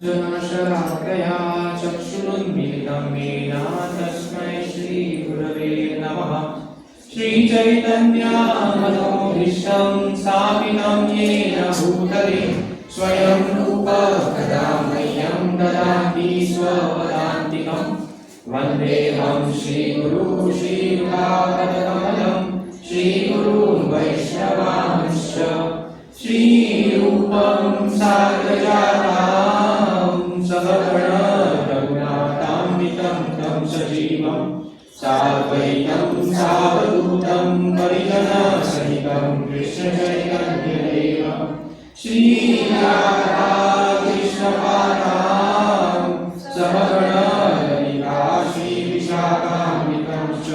जनाशलाकया चक्षुरुन्मीलितं येन तस्मै श्रीगुरवे नमः। श्रीचैतन्यमनोभीष्टं स्थापितं येन भूतले स्वयं रूप कदा मह्यं ददाति स्वपदान्तिकं। वन्देऽहं श्रीगुरु श्रीयुतापदकमलं श्रीगुरून् वैष्णवांश्च श्रीरूपं साग्रजातां सहगण रघुनाथान्वितं तं सजीवं साद्वैतं सावधूतं परिजनसहितं कृष्णचैतन्यदेवं श्रीराधा कृष्णपादां सहगण ललिता श्रीविशाखान्वितं च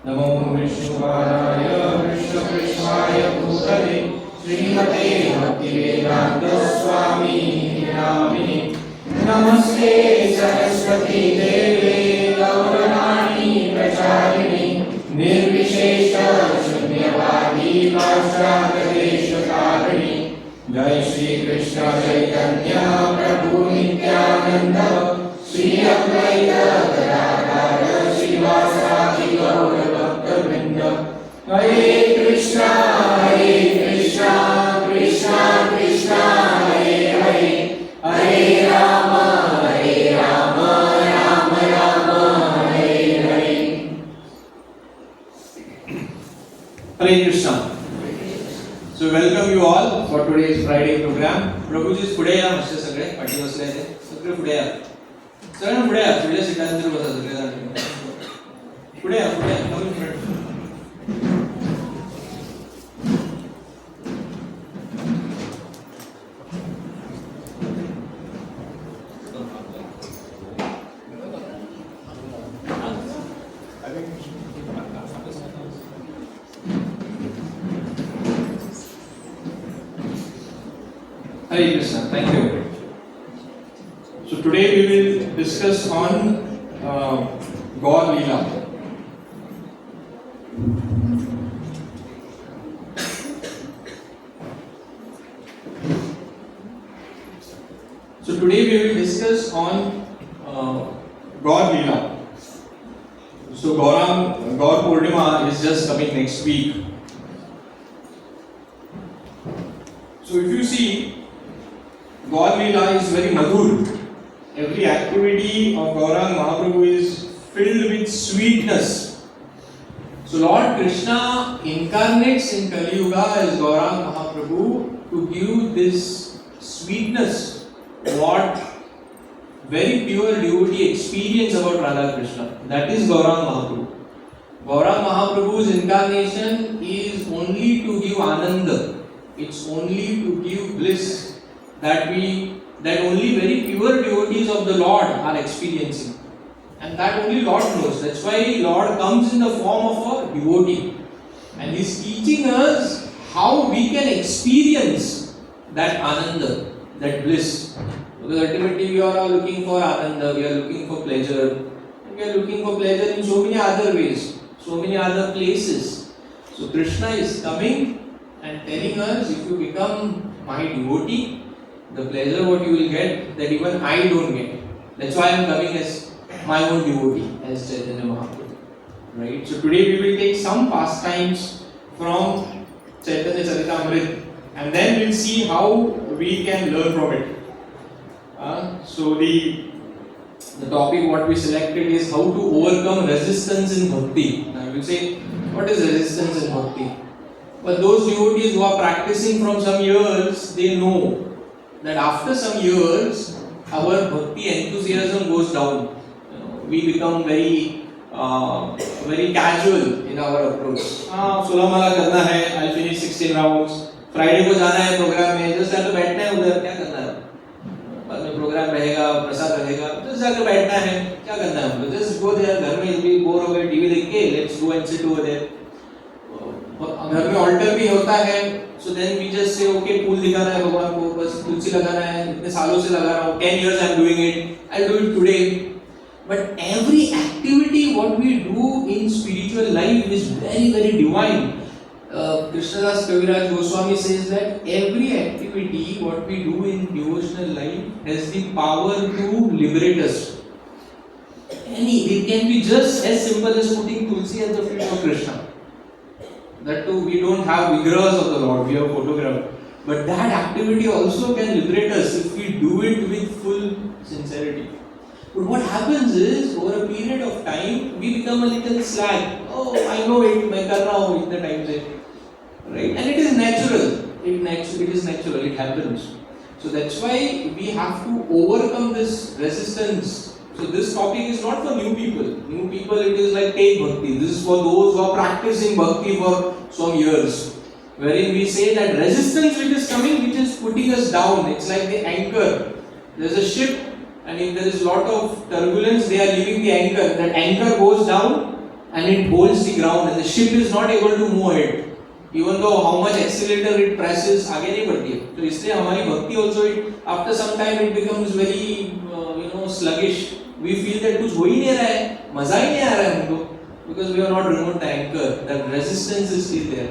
नमो विष्णुपादाय कृष्णकृष्णाय भूतले श्रीमते भक्तिवेदांत स्वामी नामिने। नमस्ते सरस्वती देवे गौरवाणी प्रचारिणे निर्विशेष शून्यवादी पाश्चात्यदेशकारिणे। जय श्री कृष्ण चैतन्य प्रभु नित्यानंद श्री अद्वैत गदाधर श्रीवासादि गौर भक्तवृंद। हरे Krishna Krishna Krishna Hare Hare Hare Ram Ram Ram Hare Hare. Hare Krishna. So welcome you all for today's Friday program. Prabhuji पुढे या मस्त सगळे पाठी बसले आहेत सगळे पुढे या सगळे पुढे या पुढे सीटांवर बसा सगळे जण पुढे या come in front. Hare Krishna, thank you. So today we will discuss on Gaur Leela. So today we will discuss on Gaur Leela. So Gaur Purnima is just coming next week. So if you see, Gaur Leela is very madhur. Every activity of Gaurang Mahaprabhu is filled with sweetness. So Lord Krishna incarnates in Kali Yuga as Gaurang Mahaprabhu to give this sweetness, what very pure devotee experience about Radha Krishna. That is Gaurang Mahaprabhu. Gaurang Mahaprabhu's incarnation is only to give ananda. It's only to give bliss that only very pure devotees of the Lord are experiencing, and that only Lord knows. That's why Lord comes in the form of a devotee, and He's teaching us how we can experience that ananda, that bliss. Because ultimately we are all looking for ananda, we are looking for pleasure, and we are looking for pleasure in so many other ways, so many other places. So Krishna is coming and telling us, if you become my devotee, the pleasure what you will get that even I don't get. That's why I am coming as my own devotee, as Chaitanya Mahaprabhu. Right? So today we will take some pastimes from Chaitanya Charitamrita, and then we'll see how we can learn from it. So the topic what we selected is how to overcome resistance in bhakti. Now you will say, what is resistance in bhakti? But those devotees who are practicing from some years, they know that after some years, our bhakti enthusiasm goes down. We become very casual in our approach. 16 माला करना है, I'll finish 16 rounds. Friday को जाना है programme में, just जाकर बैठना है उधर, क्या करना है? बाद में प्रोग्राम रहेगा, प्रसाद रहेगा, just जाकर बैठना है, क्या करना है हमको? Just go there, घर में भी बोर हो गए टीवी देख के, let's go and sit over there. घर में ऑल्टर भी होता है, so then we just say okay, फूल दिखाना है भगवान को, बस तुलसी लगाना है, इतने सालों से लगा रहा हूँ, 10 years I'm doing it, I'll do it today. But every activity what we do in spiritual life is very, very divine. Krishnadas Kaviraj Goswami says that every activity what we do in devotional life has the power to liberate us. It can be just as simple as putting tulsi at the feet of Krishna. That too, we don't have vigrahas of the Lord, we have photograph. But that activity also can liberate us if we do it with full sincerity. But what happens is, over a period of time, we become a little slack. Oh, I know it, मैं कर रहा हूँ इतने time से, right? And it is natural. It is natural. It happens. So that's why we have to overcome this resistance. So this topic is not for new people. New people, it is like take bhakti. This is for those who are practicing bhakti for some years. Wherein we say that resistance which is coming, which is putting us down. It's like the anchor. There's a ship, and if there is a lot of turbulence, they are leaving the anchor. That anchor goes down and it holds the ground, and the ship is not able to move ahead. Even though how much accelerator it presses, आगे नहीं बढ़ती है. तो इसलिए हमारी भक्ति also, after some time it becomes very sluggish. We feel that कुछ हो ही नहीं रहा है, मजा ही नहीं आ रहा है हमको, because we are not removed the anchor. That resistance is still there.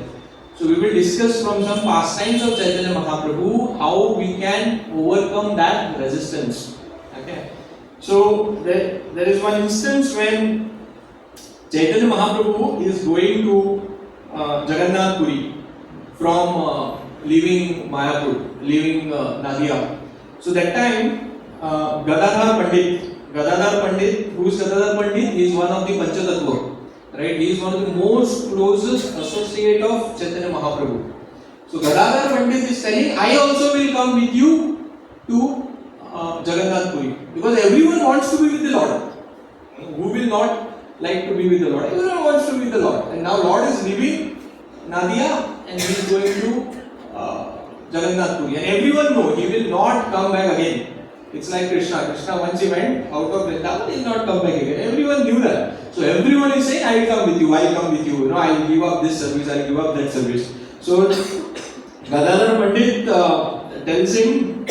So we will discuss from some pastimes of Chaitanya Mahaprabhu how we can overcome that resistance. Okay. So there is one instance when Chaitanya Mahaprabhu is going to Jagannath Puri from leaving Mayapur, leaving Nadia. So that time Gadadhar Pandit, who is Gadadhar Pandit? He is one of the Panchatattva. Right? He is one of the most closest associate of Chaitanya Mahaprabhu. So Gadadhar Pandit is telling, I also will come with you to Jagannath Puri, because everyone wants to be with the Lord. Who will not like to be with the Lord? Everyone wants to be with the Lord. And now Lord is leaving Nadia and he is going to Jagannath Puri. And everyone knows he will not come back again. It's like Krishna. Krishna, once he went out of Vrindavan, he will not come back again. Everyone knew that. So everyone is saying, I will come with you, I will come with you. I will give up this service, I will give up that service. So Gadadhar Pandit tells him,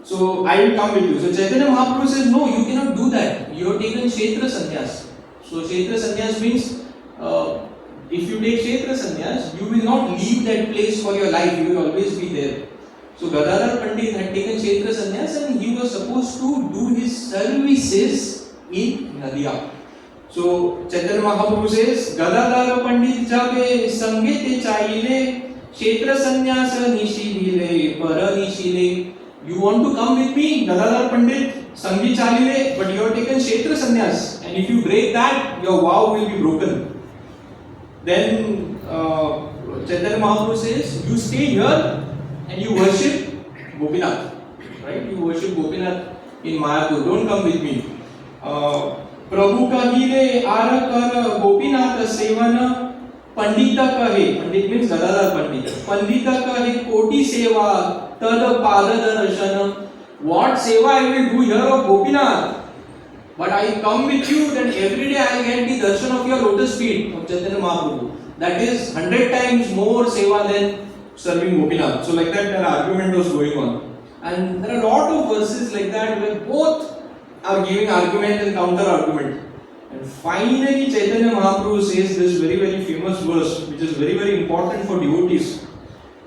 so I will come with you. So Chaitanya Mahaprabhu says, no, you cannot do that. You have taken Kshetra Sannyas. So Kshetra Sannyas means, if you take Kshetra Sannyas, you will not leave that place for your life. You will always be there. So Gadadhar Pandit had taken Kshetra Sannyas and he was supposed to do his services in Nadia. So Chaitanya Mahaprabhu says, Gadadhar Pandit jabe sange te chaile, Kshetra Sannyasa nishidile, para nishile. You want to come with me, Gadadhar Pandit, Sangi Chalile, but you have taken Kshetra Sannyas, and if you break that, your vow will be broken. Then Chaitanya Mahaprabhu says, you stay here and you worship Gopinath. Right? You worship Gopinath in Mayapur. Don't come with me. Prabhu kahile arakar Gopinath sevana Pandita kahe. Pandit means Gadadhar Pandit. Pandita kahe koti seva. Tad pada darshanam. What seva I will do here of Gopinath? But I come with you, then every day I get the darshan of your lotus feet of Chaitanya Mahaprabhu. That is 100 times more seva than serving Gopinath. So like that argument was going on. And there are a lot of verses like that where both are giving argument and counter argument. And finally Chaitanya Mahaprabhu says this very very famous verse which is very very important for devotees.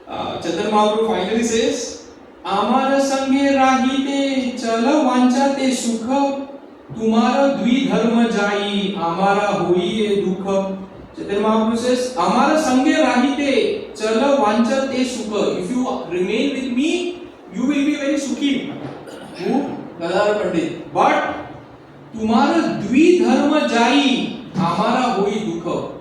Chaitanya Mahaprabhu finally says, Amara sange rahite chala vanchate sukha, tumara dvi dharma jai, amara hoiye dukha. Chaitanya Mahaprabhu says, Amara sange rahite chala vanchate sukha. If you remain with me, you will be very sukhi. Who? Gadadhar Pandit. But tumara dvi dharma jai, amara hoi dukha.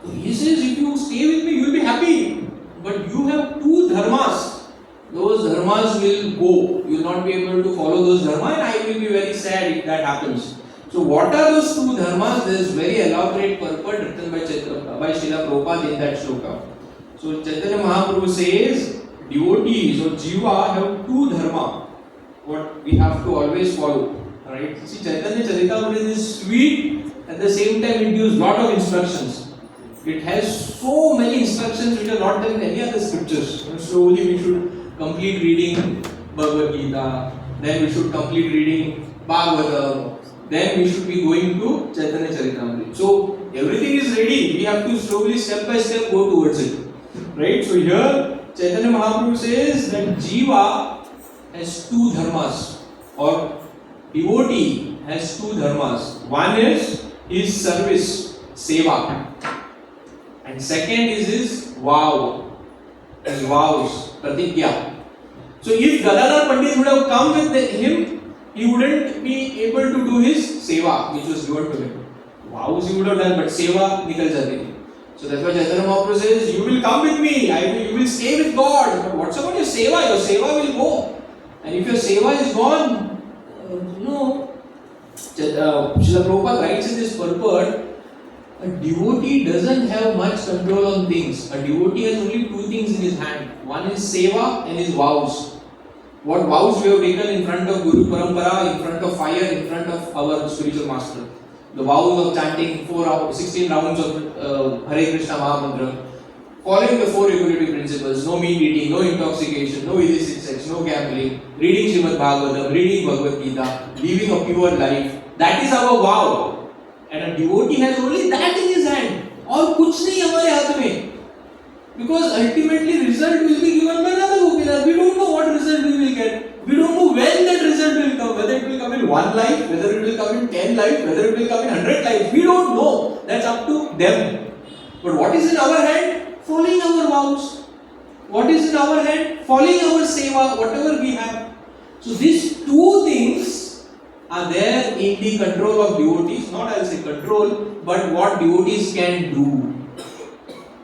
So he says, if you stay with me, you will be happy. But you have two dharmas. Those dharmas will go. You will not be able to follow those dharmas, and I will be very sad if that happens. So what are those two dharmas? There is very elaborate purport written by Srila Prabhupada in that shloka. So Chaitanya Mahaprabhu says, devotees or jiva have two dharma. What we have to always follow. Right? See, Chaitanya Charitamrita is sweet, at the same time it gives lot of instructions. It has so many instructions which are not there in any other scriptures. Slowly we should complete reading Bhagavad Gita, then we should complete reading Bhagavatam, then we should be going to Chaitanya Charitamrita. So everything is ready. We have to slowly, step by step, go towards it. Right? So here, Chaitanya Mahaprabhu says that Jiva has two dharmas, or devotee has two dharmas. One is his service, seva, and second is his vow, his vows, pratigya. So if Gadadhar Pandit would have come with him, he wouldn't be able to do his seva, which was given to him. Vows he would have done, but seva nikal jati. So that's why Chaitanya Mahaprabhu says, you will come with me, you will stay with God. But what's about your seva? Your seva will go. And if your seva is gone, Srila Prabhupada writes in this purport, a devotee doesn't have much control on things. A devotee has only two things in his hand. One is seva and his vows. What vows we have taken in front of Guru Parampara, in front of fire, in front of our spiritual master. The vows of chanting 16 rounds of Hare Krishna Mahamantra, following the four regulative principles, no meat eating, no intoxication, no illicit sex, no gambling, reading Srimad Bhagavatam, reading Bhagavad Gita, living a pure life. That is our vow. And a devotee has only that in his hand. और कुछ नहीं हमारे हाथ में. Because ultimately result will be given by another Gopinath. We don't know what result we will get. We don't know when that result will come. Whether it will come in 1 life, whether it will come in 10 life, whether it will come in 100 life. We don't know. That's up to them. But what is in our hand? Following our vows. What is in our hand? Following our seva, whatever we have. So these two things are there in the control of devotees. Not I'll say control, but what devotees can do.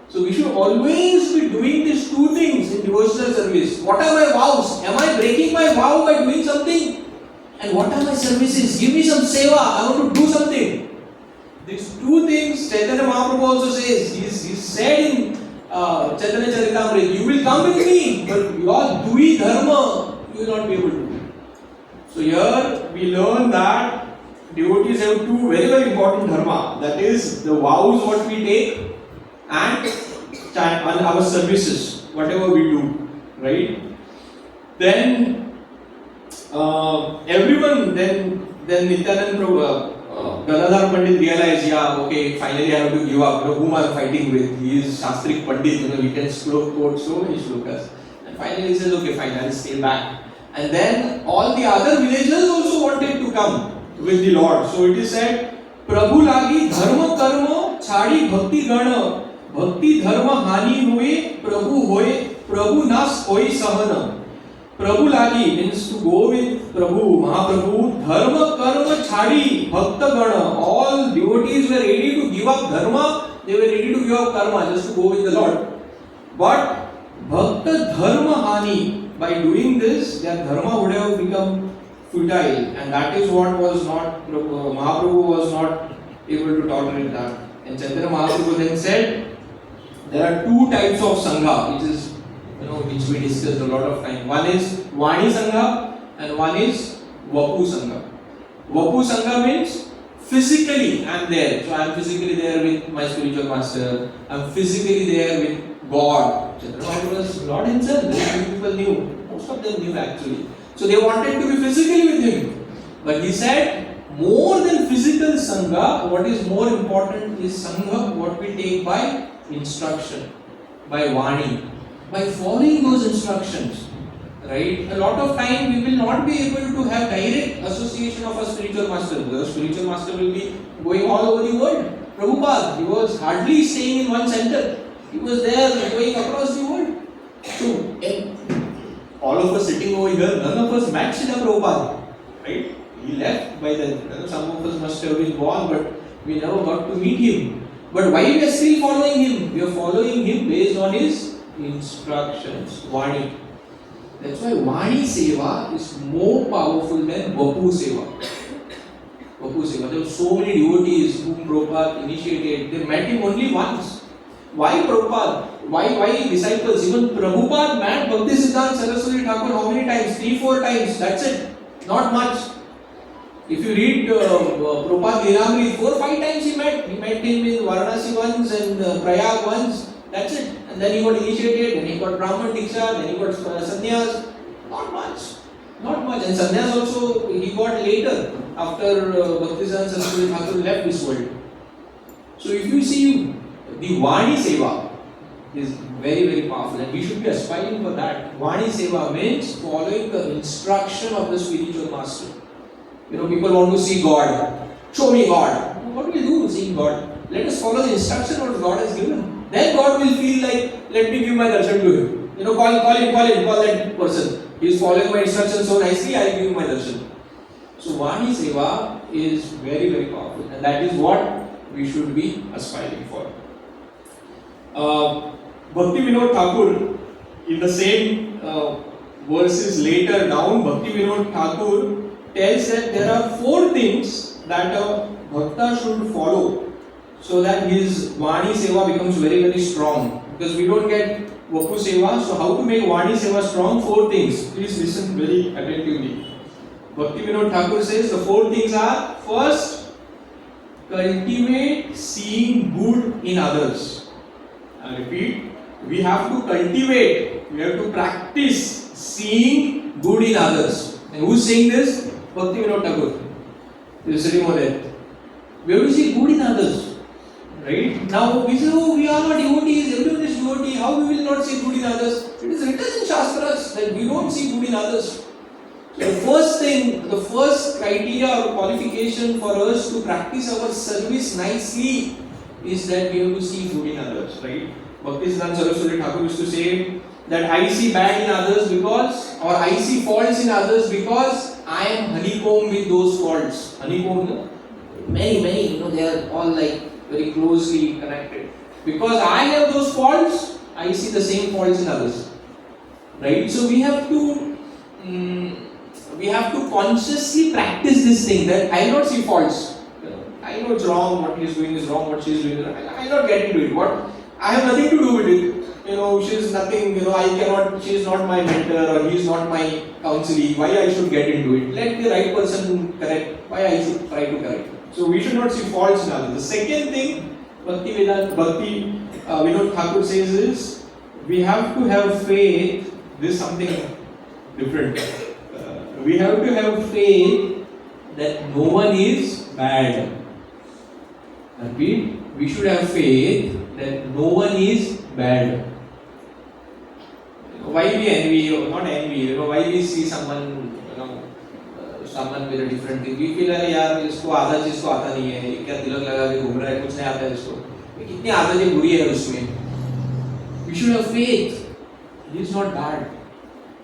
So we should always be doing these two things in devotional service. What are my vows? Am I breaking my vow by doing something? And what are my services? Give me some seva. I want to do something. These two things Chaitanya Mahaprabhu also says. He said in Chaitanya Charitamrita, you will come with me, but your dui dharma you will not be able to do. So here we learn that devotees have two very very important dharma. That is the vows what we take and our services, whatever we do, right? Then everyone, then Nityanand Prabhu, Gadadhar Pandit realized, okay, finally I have to give up. Whom I am fighting with? He is Shastrik Pandit, we can quote so many shlokas. And finally he says, okay, fine, I will stay back. And then all the other villagers also wanted to come with the Lord. So it is said, Prabhu lagi dharma karma chadi bhakti gana. Bhakti dharma hani hoye, Prabhu nas hoy sahana. Prabhu lagi means to go with Prabhu, Mahaprabhu, dharma karma chadi bhakta gana. All devotees were ready to give up dharma, they were ready to give up karma just to go with the Lord. But bhakta dharma hani, by doing this, their dharma would have become futile, and that is what was not, Mahaprabhu was not able to tolerate that. And Chaitanya Mahaprabhu then said, there are two types of sangha, which we discussed a lot of time. One is Vani Sangha and one is Vapu Sangha. Vapu Sangha means physically I am there. So I am physically there with my spiritual master. I am physically there with God. Chaitanya Mahaprabhu was Lord himself. Many people knew. Most of them knew actually. So they wanted to be physically with him. But he said, more than physical Sangha, what is more important is Sangha, what we take by instruction, by Vani, by following those instructions, right? A lot of time we will not be able to have direct association of a spiritual master. The spiritual master will be going all over the world. Prabhupada, he was hardly staying in one center. He was there going across the world. So, all of us sitting over here, none of us met Srila Prabhupada, right? He left by then. Some of us must have been born, but we never got to meet him. But why we are still following him? We are following him based on his instructions, Vani. That's why Vani Seva is more powerful than Vapu Seva. Vapu Seva. There were so many devotees whom Prabhupada initiated. They met him only once. Why Prabhupada? Why disciples? Even Prabhupada met Bhaktisiddhanta Saraswati Thakur how many times? 3-4 times. That's it. Not much. If you read Prabhupada Lilamrita, 4-5 times he met. He met him in Varanasi once and Prayag once. That's it. And then he got initiated, then he got Brahman Diksha, then he got Sannyas. Not much. Not much. And Sannyas also he got later after Bhaktisiddhanta Saraswati Thakur left this world. So if you see, the Vani Seva is very, very powerful, and we should be aspiring for that. Vani Seva means following the instruction of the spiritual master. People want to see God. Show me God. What do we do seeing God? Let us follow the instruction what God has given. Then God will feel like, let me give my darshan to him. Call that person. He is following my instructions so nicely, I will give him my darshan. So Vani Seva is very, very powerful, and that is what we should be aspiring for. Bhakti Vinod Thakur, in the same verses later down, Bhakti Vinod Thakur tells that there are 4 things that a bhakta should follow so that his Vani Seva becomes very, very strong. Because we don't get Vapu Seva, so how to make Vani Seva strong? 4 things. Please listen very attentively. Bhakti Vinod Thakur says the 4 things are: first, cultivate seeing good in others. I repeat, we have to cultivate, we have to practice seeing good in others. And who's saying this? Bhakti Vinod Thakur. He is sitting over there. We have to see good in others. Right? Now we say, oh, we are not devotees, everyone is devotee, how we will not see good in others? It is written in Shastras that we don't see good in others. So the first thing, the first criteria or qualification for us to practice our service nicely is that we have to see good in others, right? Bhaktisiddhanta Saraswati Thakur used to say that I see bad in others because, or I see faults in others because I am honeycomb with those faults. Honeycomb, many, they are all like very closely connected. Because I have those faults, I see the same faults in others, right? So we have to consciously practice this thing that I will not see faults. I know it's wrong, what he is doing is wrong, what she is doing is wrong. I will not get into it. I have nothing to do with it. She is nothing, she is not my mentor or he is not my counselee. Why I should get into it? Let the right person correct. Why I should try to correct? So we should not see faults in others. The second thing Bhakti Vinod Thakur says is, we have to have faith. This is something different. We have to have faith that no one is bad. Repeat, we should have faith that no one is bad. Why we envy, not envy, why we see someone, someone with a different thing. We feel like, यार इसको आधा चीज तो आता नहीं है, क्या तिलक लगा के घूम रहा है, कुछ नहीं आता है इसको. कितनी आदतें बुरी है उसमें. We should have faith. He is not bad.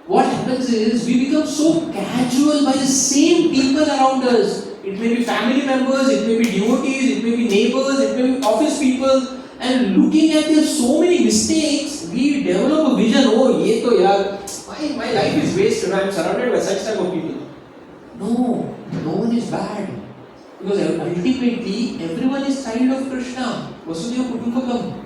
What happens is we become so casual by the same people around us. It may be family members, it may be devotees, it may be neighbors, it may be office people. And looking at their so many mistakes, we develop a vision. Oh, ye to yaar, my life is wasted. I am surrounded by such type of people. No one is bad. Because ultimately, everyone is child of Krishna. Vasudhaiva Kutumbakam.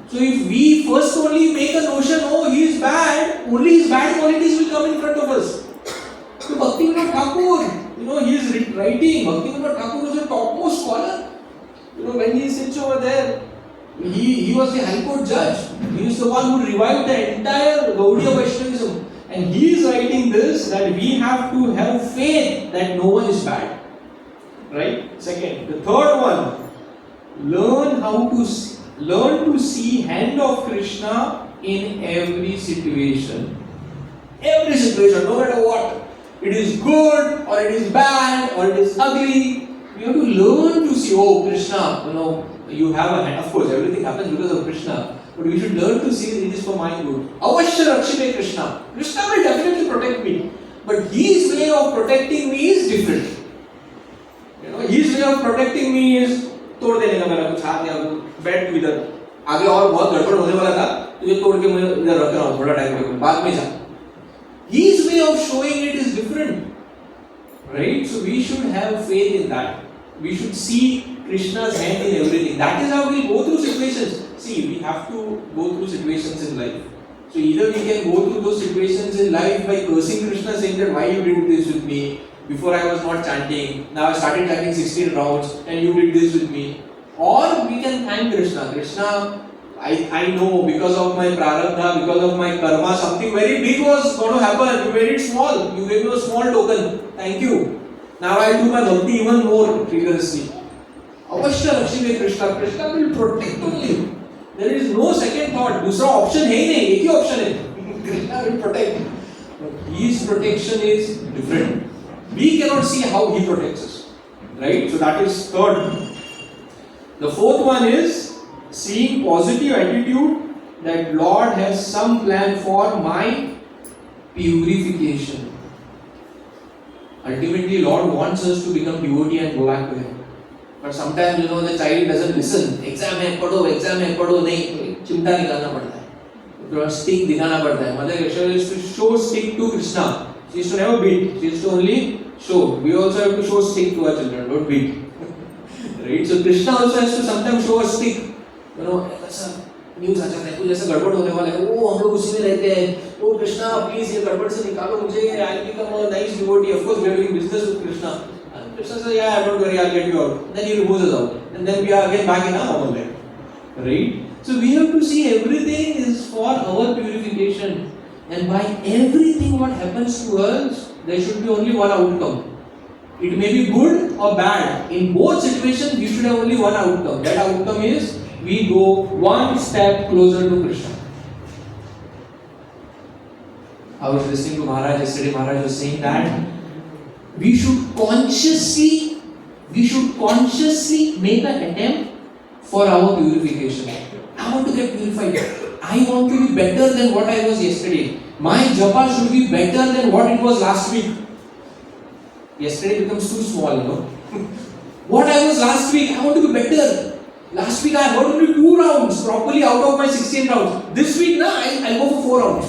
So if we first only make a notion, oh, he is bad, only his bad qualities will come in front of us. So Bhakti Vinod Thakur, he is writing. Bhakti Vinod Thakur is a topmost scholar. When he sits over there, he was the High Court judge. He is the one who revived the entire Gaudiya Vaishnavism. And he is writing this, that we have to have faith that no one is bad. Right? Second. The third one, learn to see hand of Krishna in every situation. Every situation, no matter what. It is good or it is bad or it is ugly. We have to learn to see, oh Krishna, you have a hand. Of course, everything happens because of Krishna. But we should learn to see it is for my good. Avashya Rakshite Krishna. Krishna will definitely protect me. But his way of protecting me is different. His way of protecting me is तोड़ देने का मेरा कुछ हाथ या बैठ तू इधर आगे और बहुत गड़बड़ होने वाला था तो ये तोड़ के मैं इधर रख रहा हूँ थोड़ा टाइम में बाद में जा. His way of showing it is different, right? So we should have faith in that. We should see Krishna's hand in everything. That is how we go through situations. See, we have to go through situations in life. So either we can go through those situations in life by cursing Krishna, saying that why you did this with me. Before I was not chanting, now I started chanting 16 rounds and you did this with me. Or we can thank Krishna. Krishna, I know because of my prarabdha, because of my karma, something very big was going to happen. You made it small. You gave me a small token. Thank you. Now I will do my bhakti even more rigorously. अवश्य रक्षिवे Krishna, Krishna will protect only. There is no second thought. दूसरा option है ही नहीं, एक ही option है, Krishna will protect. But his protection is different. We cannot see how he protects us, right? So that is third. The fourth one is seeing positive attitude that Lord has some plan for my purification. Ultimately, Lord wants us to become devotee and go back to Him. But sometimes, the child doesn't listen. Exam है पढ़ो नहीं, चिमटा निकालना पड़ता है, थोड़ा stick दिखाना पड़ता है. Mother Yashoda used to show stick to Krishna. She used to never beat. She used to only show. We also have to show stick to our children, don't beat. Right? So Krishna also has to sometimes show a stick. ऐसा news आ जाता है, कुछ ऐसा गड़बड़ होने वाला है, वो हम लोग उसी में रहते हैं, वो कृष्णा प्लीज ये गड़बड़ से निकालो मुझे, I'll become a nice devotee. Of course we are doing business with Krishna. And Krishna says, yeah, don't worry, I'll get you out. Then he removes us out, and then we are again back in our normal life. Right? So we have to see everything is for our purification, and by everything what happens to us, there should be only one outcome. It may be good or bad. In both situations, we should have only one outcome. That outcome is we go one step closer to Krishna. I was listening to Maharaj yesterday. Maharaj was saying that we should consciously make an attempt for our purification. I want to get purified. I want to be better than what I was yesterday. My japa should be better than what it was last week. Yesterday becomes too small, What I was last week, I want to be better. Last week I heard only 2 rounds properly out of my 16 rounds. This week, I'll go for 4 rounds.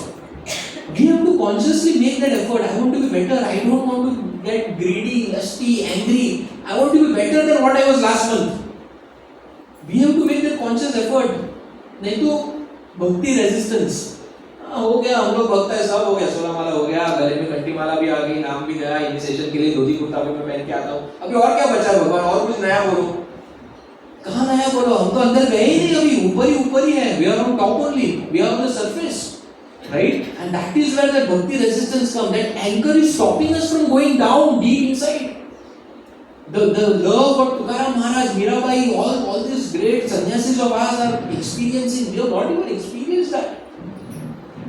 We have to consciously make that effort. I want to be better. I don't want to get greedy, lusty, angry. I want to be better than what I was last month. We have to make that conscious effort. नहीं तो भक्ति resistance हो गया, हम लोग भक्त है, सब हो गया, 16 माला हो गया, गले में घंटी माला भी आ गई, नाम भी गया, इनिशिएशन के लिए धोती कुर्ता भी मैं पहन के आता हूँ. अभी और क्या बचा भगवान, और कुछ नया बोलो. कहाँ नया बोलो, हम तो अंदर गए ही नहीं, अभी ऊपर ही है. We are on top only, we are on the surface, right? And that is where that bhakti resistance comes. That anchor is stopping us from going down deep inside. The love of Tukaram Maharaj, Mirabai, all these great sannyasis of ours are experiencing. We have not even experienced that.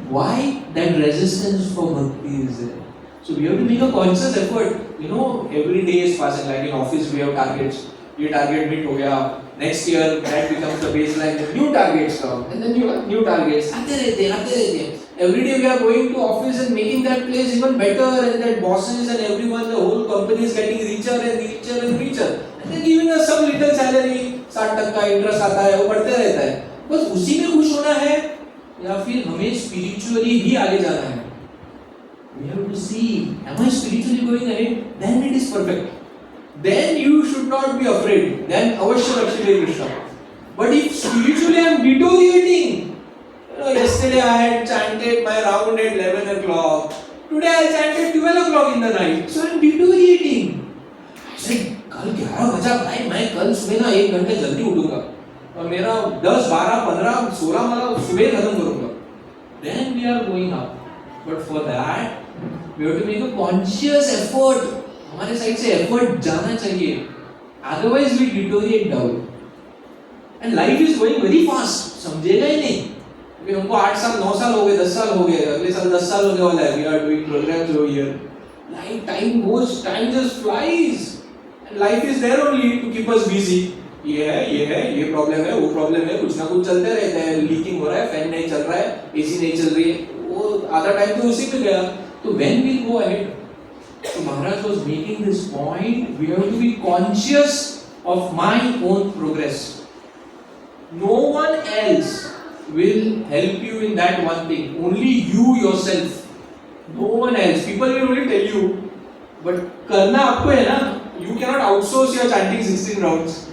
Why? That resistance for bhakti is there. So we have to make a conscious effort. Every day is passing. Like in office, we have targets. ये target meet हो गया. Next year, that becomes the baseline. The new targets come, and then you have new targets. आते रहते हैं. Every day we are going to office and making that place even better, and that bosses and everyone, the whole company is getting richer and richer and richer. And then giving us some little salary, 60% interest आता है, वो बढ़ते रहता है. बस उसी में खुश होना है, या फिर हमें spiritually भी आगे जाना है. We have to see, am I spiritually going ahead? Then it is perfect. Then you should not be afraid. Then avashya rakshite Krishna. But if spiritually I am deteriorating, yesterday I had chanted my round at 11 o'clock. Today I chanted 12 o'clock in the night. So I am deteriorating. I said, कल 11 बजा भाई, मैं कल सुबह ना 1 घंटे जल्दी उठूंगा और मेरा 10, 12, 15, 16 माला सुबह खत्म करूंगा. Then we are going up. But for that, we have to make a conscious effort. हमारे साइड से effort जाना चाहिए. Otherwise we deteriorate down. And life is going very fast. समझेगा ही नहीं. अभी हमको 8 साल 9 साल हो गए, 10 साल हो गए, अगले साल 10 साल होने वाला है. We are doing programs over here. Time goes, time just flies. And life is there only to keep us busy. ये प्रॉब्लम है, वो प्रॉब्लम है, कुछ ना कुछ चलते रहते हैं. लीकिंग हो रहा है, फैन नहीं चल रहा है, एसी नहीं चल रही है, वो आधा टाइम तो उसी में गया. तो when we go ahead, so Maharaj was making this point, we have to be conscious of my own progress. No one else will help you in that one thing. Only you yourself. No one else. People will only tell you, but करना आपको है ना. You cannot outsource your chanting 16 rounds.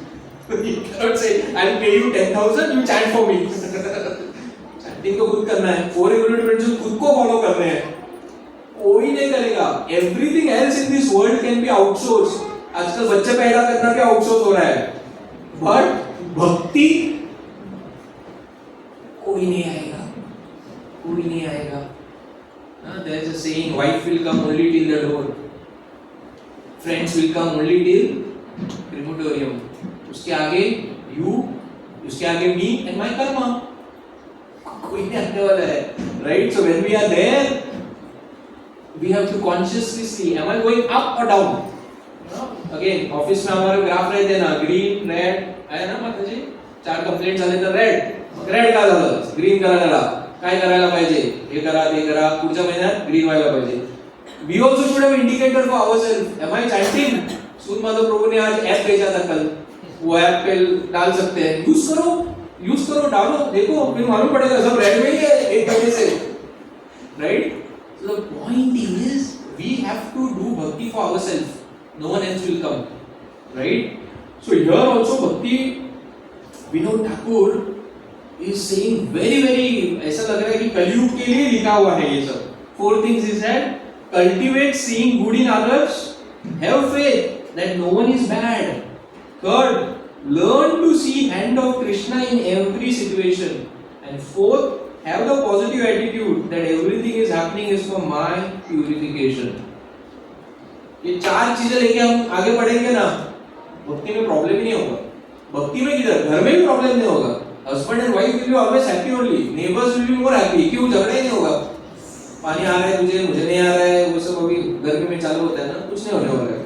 You cannot say, I'll pay you 10,000, you chant for me. Chanting तो खुद करना है. 4 agreements खुद को follow करने हैं. कोई नहीं करेगा. Everything else in this world can be outsourced. आजकल बच्चे पैदा करना भी outsource हो रहा है. But भक्ति कोई नहीं आएगा. There is a saying, wife will come only till the door. Friends will come only till crematorium. उसके आगे you, उसके आगे me and my karma. कोई नहीं आने वाला है, right? So when we are there, we have to consciously see, am I going up or down? Again, office में हमारे ग्राफ रहते हैं ना, ग्रीन रेड आहे ना माता जी, 4 कंप्लेंट झाले तर रेड का झालं, ग्रीन करायला काय करायला पाहिजे, हे करा ते करा, पुढच्या महिन्यात ग्रीन व्हायला पाहिजे. We also should have indicator for ourselves. Am I chanting? सूद माधव प्रभु ने आज ऐप भेजा था कल, वो ऐप पे डाल सकते हैं, यूज करो डालो, देखो फिर मालूम पड़ेगा सब रेड में ही है एक महीने से, right? So the point is we have to do bhakti for ourselves. No one else will come, right? So here also Bhakti Vinod Thakur is saying very ऐसा लग रहा है कि कलयुग के लिए लिखा हुआ है ये सब. 4 things he said: cultivate seeing good in others, have faith that no one is bad. Third, learn to see hand of Krishna in every situation. And fourth, have the positive attitude that everything is happening is for my purification. ये 4 चीजें लेके हम आगे बढ़ेंगे ना, भक्ति में problem ही नहीं होगा. भक्ति में किधर, घर में भी प्रॉब्लम नहीं होगा. Husband and wife will be always happy only, neighbours will be more happy. क्यों? झगड़ा ही नहीं होगा. पानी आ रहा है तुझे, मुझे नहीं आ रहा है, वो सब अभी घर में चालू होता है ना, कुछ नहीं होने वाला है,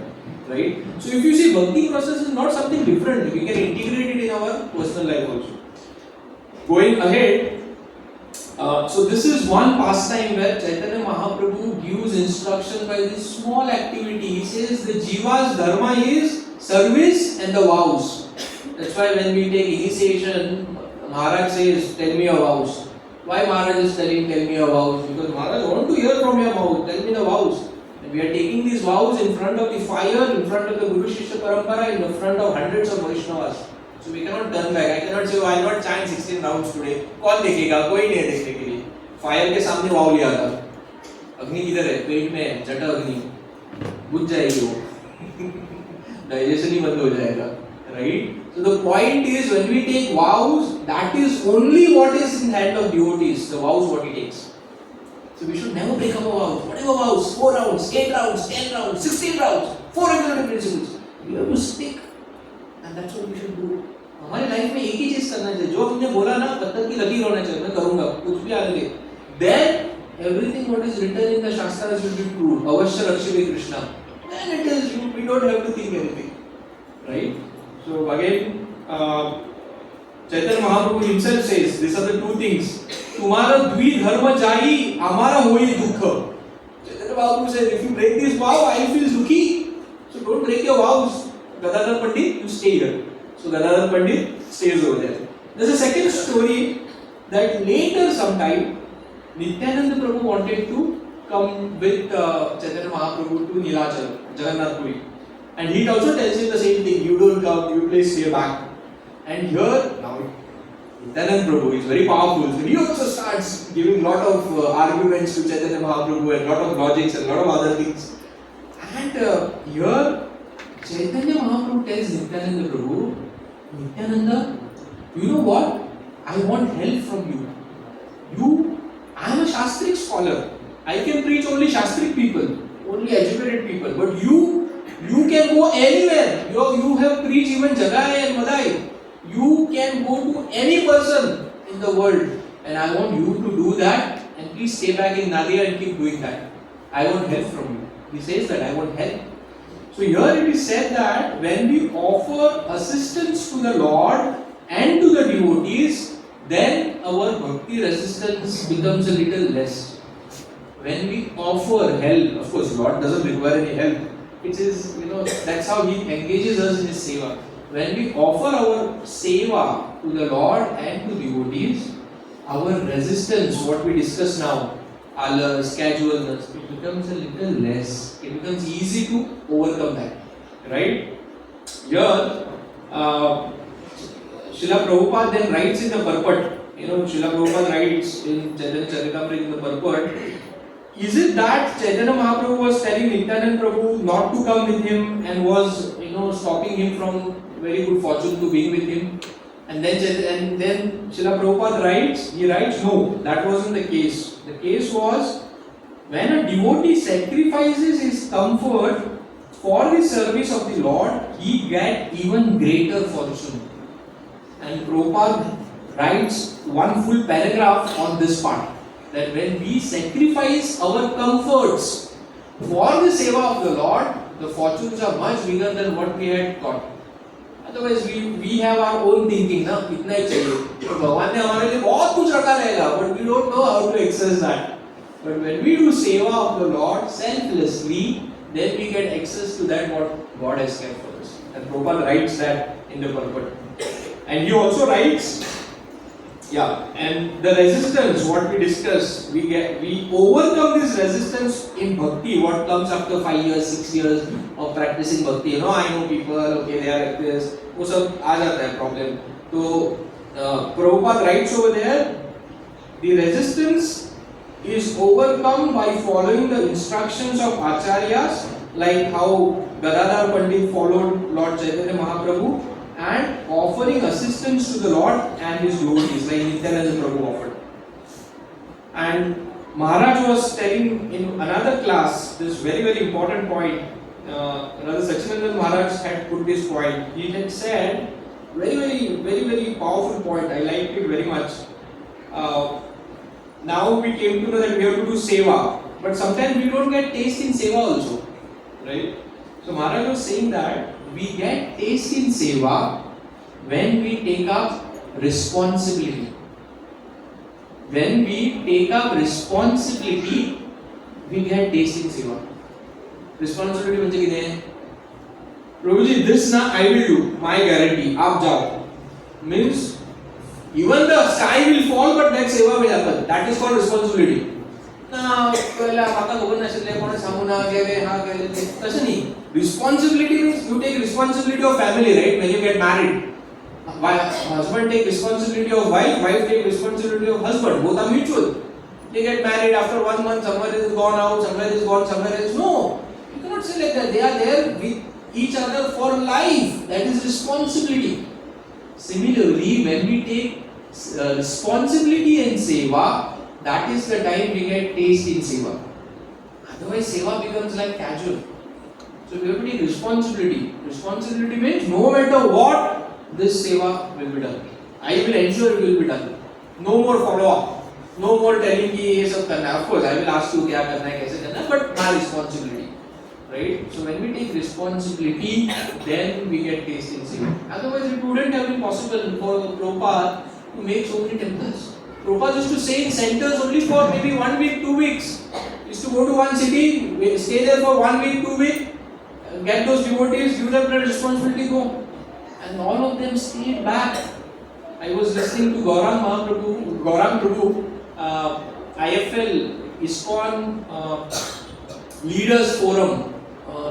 right? So if you see, bhakti process is not something different. We can integrate it in our personal life also. Going ahead, so this is one pastime where Chaitanya Mahaprabhu gives instruction by this small activity. He says the jiva's dharma is service and the vows. That's why when we take initiation, Maharaj says, tell me your vows. Why Maharaj is telling, tell me your vows? Because Maharaj want to hear from your mouth, tell me the vows. And we are taking these vows in front of the fire, in front of the Guru Shishya Parampara, in front of hundreds of Vaishnavas. So we cannot turn back. I cannot say, oh, I will not chant 16 rounds today. कौन देखेगा? कोई नहीं है देखने के लिए. Fire के सामने वाव लिया था. अग्नि किधर है? पेट में है. जटा अग्नि. बुझ जाएगी वो. डाइजेशन ही बंद हो जाएगा. Right? So the point is, when we take vows, that is only what is in hand of devotees. The vows what he takes. So we should never break our vows. Whatever vows, 4 rounds, 8 rounds, 10 rounds, 16 rounds, 4 regulative principles. You have to stick. And that's what we should do. हमारी life में एक ही चीज करना चाहिए, जो हमने बोला ना, पत्थर की लकीर होना चाहिए, मैं करूंगा, कुछ भी आने दे. Then everything what is written in the Shastras will be true. अवश्य रक्षिते Krishna. Then it is, we don't have to think anything, right? So again, Chaitanya Mahaprabhu himself says, these are the 2 things. तुम्हारा द्विधर्म जाई, हमारा होई दुख. Chaitanya Mahaprabhu says, if you break this vow, I feel dukhi. So don't break your vows. Gadadhar Pandit, you stay here. So Gadadhar Pandit stays over there. There's a second story that later sometime Nityananda Prabhu wanted to come with Chaitanya Mahaprabhu to Nilachal, Jagannath Puri. And he also tells him the same thing, you don't come, you please stay back. And here, now Nityananda Prabhu is very powerful. So he also starts giving lot of arguments to Chaitanya Mahaprabhu and lot of logics and lot of other things. And here, Chaitanya Mahaprabhu tells Nityananda Prabhu, Nityananda, you know what? I want help from you. I am a Shastric scholar. I can preach only Shastric people, only educated people. But you can go anywhere. You have preached even Jagai and Madai. You can go to any person in the world. And I want you to do that. And please stay back in Nadia and keep doing that. I want help from you. He says that, I want help. So here it is said that when we offer assistance to the Lord and to the devotees, then our bhakti resistance becomes a little less. When we offer help, of course Lord doesn't require any help. It is, that's how He engages us in His seva. When we offer our seva to the Lord and to devotees, our resistance, what we discuss now, alas, casualness, it becomes a little less. It becomes easy to overcome that. Right? Here, Srila Prabhupada then writes in the purport. Srila Prabhupada writes in Chaitanya Charitamrita in the purport, is it that Chaitanya Mahaprabhu was telling Nityananda Prabhu not to come with him and was, stopping him from very good fortune to being with him? And then Srila Prabhupada writes, no, that wasn't the case. The case was, when a devotee sacrifices his comfort for the service of the Lord, he get even greater fortune. And Prabhupada writes one full paragraph on this part, that when we sacrifice our comforts for the seva of the Lord, the fortunes are much bigger than what we had thought. Otherwise, we have our own thinking, ना इतना ही चाहिए. तो भगवान ने हमारे लिए बहुत कुछ रखा रहेगा, but we don't know how to access that. But when we do seva of the Lord selflessly, then we get access to that what God has kept for us. And Prabhupada writes that in the purport. And he also writes, and the resistance, what we discussed, we overcome this resistance in bhakti, what comes after 5 years, 6 years of practicing bhakti. You know, I know people, okay, they are like this, वो सब आ जाता है problem. So, Prabhupada writes over there, the resistance is overcome by following the instructions of acharyas, like how Gadadhar Pandit followed Lord Chaitanya Mahaprabhu, and offering assistance to the Lord and his devotees, like Nityananda Prabhu offered. And Maharaj was telling in another class this very, very important point. Rather, Sachinandan Maharaj had put this point. He had said, very, very, very, very powerful point. I liked it very much. Now we came to know that we have to do seva, but sometimes we don't get taste in seva also, right? So Maharaj was saying that we get taste in seva when we take up responsibility. When we take up responsibility, we get taste in seva. Responsibility म्हणजे किती आहे? Prabhuji, this na I will do, my guarantee. आप जाओ. Means even the sky will fall, but that seva will happen. That is called responsibility. ना पहिला आता खबर नसेल कोणी सांगू ना गेले हा गेले ते तसं नाही. Responsibility means you take responsibility of family, right? When you get married, husband take responsibility of wife, wife take responsibility of husband. Both are mutual. They get married after 1 month, somewhere is gone out, somewhere is gone, somewhere else. No, you cannot say like that. They are there with each other for life. That is responsibility. Similarly, when we take responsibility in seva, that is the time we get taste in seva. Otherwise, seva becomes like casual. So we have to take responsibility. Responsibility means no matter what, this seva will be done. I will ensure it will be done. No more follow-up. No more telling कि ये सब करना है. Of course, I will ask you क्या करना है, कैसे करना है, but my responsibility, right? So when we take responsibility, then we get taste in seva. Otherwise, it wouldn't have been possible for Prabhupada to make so many temples. Prabhupada used to stay in centers only for maybe 1 week, 2 weeks. He used to go to one city, stay there for 1 week, 2 weeks, get those devotees, give them the responsibility, go. And all of them stayed back. I was listening to Gaurang Prabhu, IFL, ISKCON Leaders Forum.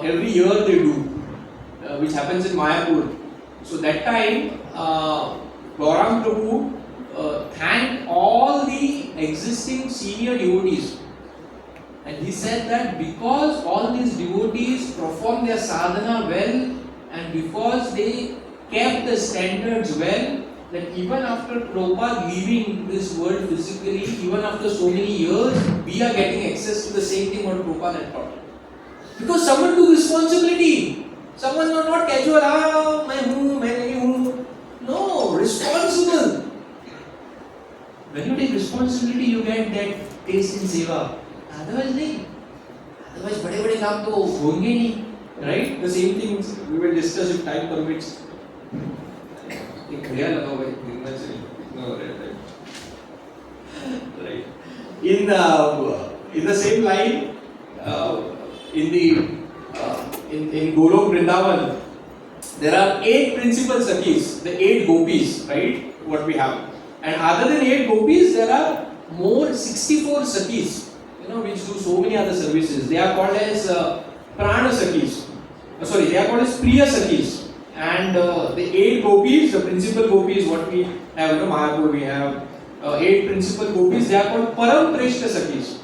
Every year they do, which happens in Mayapur. So that time, Gaurang Prabhu thanked all the existing senior devotees. And he said that because all these devotees perform their sadhana well, and because they kept the standards well, that even after Prabhupada leaving this world physically, even after so many years, we are getting access to the same thing what Prabhupada had taught. Because someone took responsibility. Someone not casual, main nahi hu. No, responsible. When you take responsibility, you get that taste in seva. Otherwise, nahi. Otherwise, bade kaam to honge nahi. Right? The same things we will discuss if time permits. एक घड़िया लगा हुआ है दिखना चाहिए इतना हो रहा है right in the same line in Golok Vrindavan there are 8 principal sakis, the 8 gopis, right, what we have, and other than 8 gopis there are more 64 sakis, which do so many other services. They are called as prana sakis, they are called as priya sakis. And the 8 gopis, the principal gopis, what we have, Mayapur, we have 8 principal gopis, they are called Param Preshta Sakis.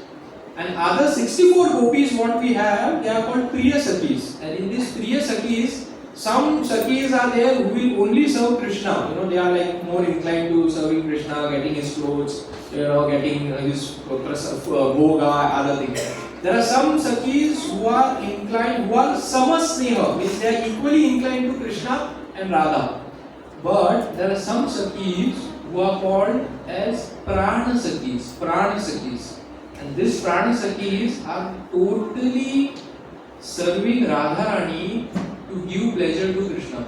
And other 64 gopis, what we have, they are called Priya Sakis. And in these Priya Sakis, some Sakis are there who will only serve Krishna. They are like more inclined to serving Krishna, getting his clothes, getting his bhoga, other things. There are some Sakhis who are inclined, who are Samasneha, means they are equally inclined to Krishna and Radha. But there are some Sakhis who are called as Prana Sakhis. And these Prana Sakhis are totally serving Radharani to give pleasure to Krishna.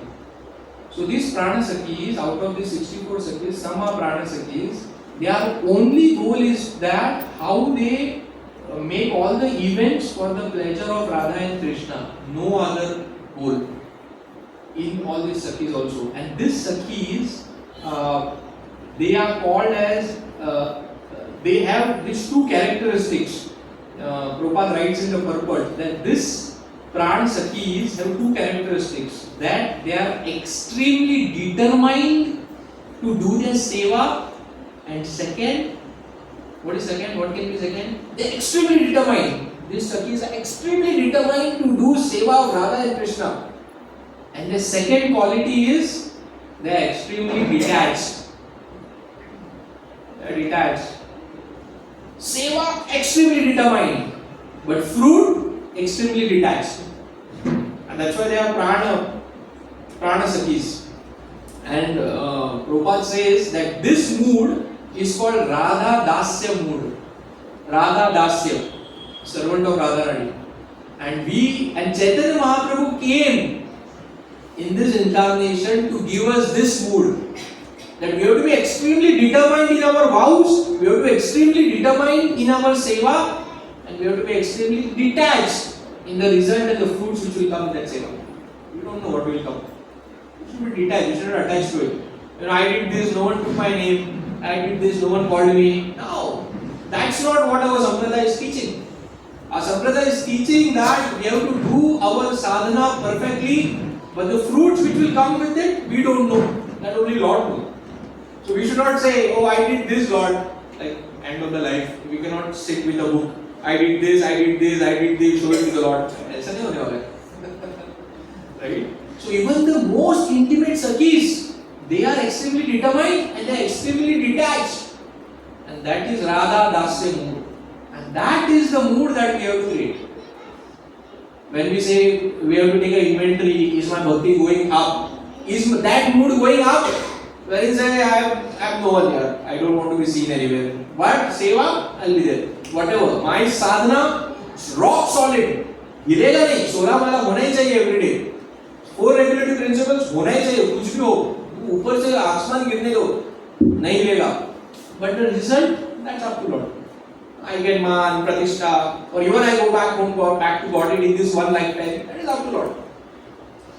So these Prana Sakhis, out of these 64 Sakhis, some are Prana Sakhis. Their only goal is that how they make all the events for the pleasure of Radha and Krishna. No other goal in all these Sakhis also. And these Sakhis, they are called as, they have these two characteristics. Prabhupada writes in the purport that this Pran Sakhis have two characteristics, that they are extremely determined to do their seva, and second, what is second? What can be second? They are extremely determined. These Sakhis are extremely determined to do seva of Radha and Krishna. And the second quality is they are extremely detached. They are detached. Seva extremely determined, but fruit extremely detached. And that's why they are Prana Sakhis. And Prabhupada says that this mood is called Radha Dasya mood. Radha Dasya, servant of Radharani. And Chaitanya Mahaprabhu came in this incarnation to give us this mood. That we have to be extremely determined in our vows, we have to be extremely determined in our seva, and we have to be extremely detached in the result and the fruits which will come in that seva. We don't know what will come. We should be detached, we should not attach to it. I did this, no one took my name. I did this, no one called me. No, that's not what our Sampradaya is teaching. Our Sampradaya is teaching that we have to do our sadhana perfectly, but the fruits which will come with it, we don't know. That only Lord knows. So we should not say, oh, I did this, Lord, like end of the life. We cannot sit with a book. I did this, show it to the Lord. Right? So even the most intimate Sakhis, they are extremely determined and they are extremely detached. And that is Radha Dasya mood. And that is the mood that we have to create. When we say we have to take an inventory, is my bhakti going up? Is that mood going up? Wherein say I have no one here, I don't want to be seen anywhere. But seva, I'll be there. Whatever. My sadhana is rock solid. हिलेगा नहीं, 16 माला होना ही चाहिए every day. 4 regulative principles होना ही चाहिए, कुछ भी हो. ऊपर से आसमान गिरने दो, नहीं हिलेगा. But the result, that's up to Lord. I get man, pratishtha, or even I go back home, back to God in this one lifetime. That is up to Lord.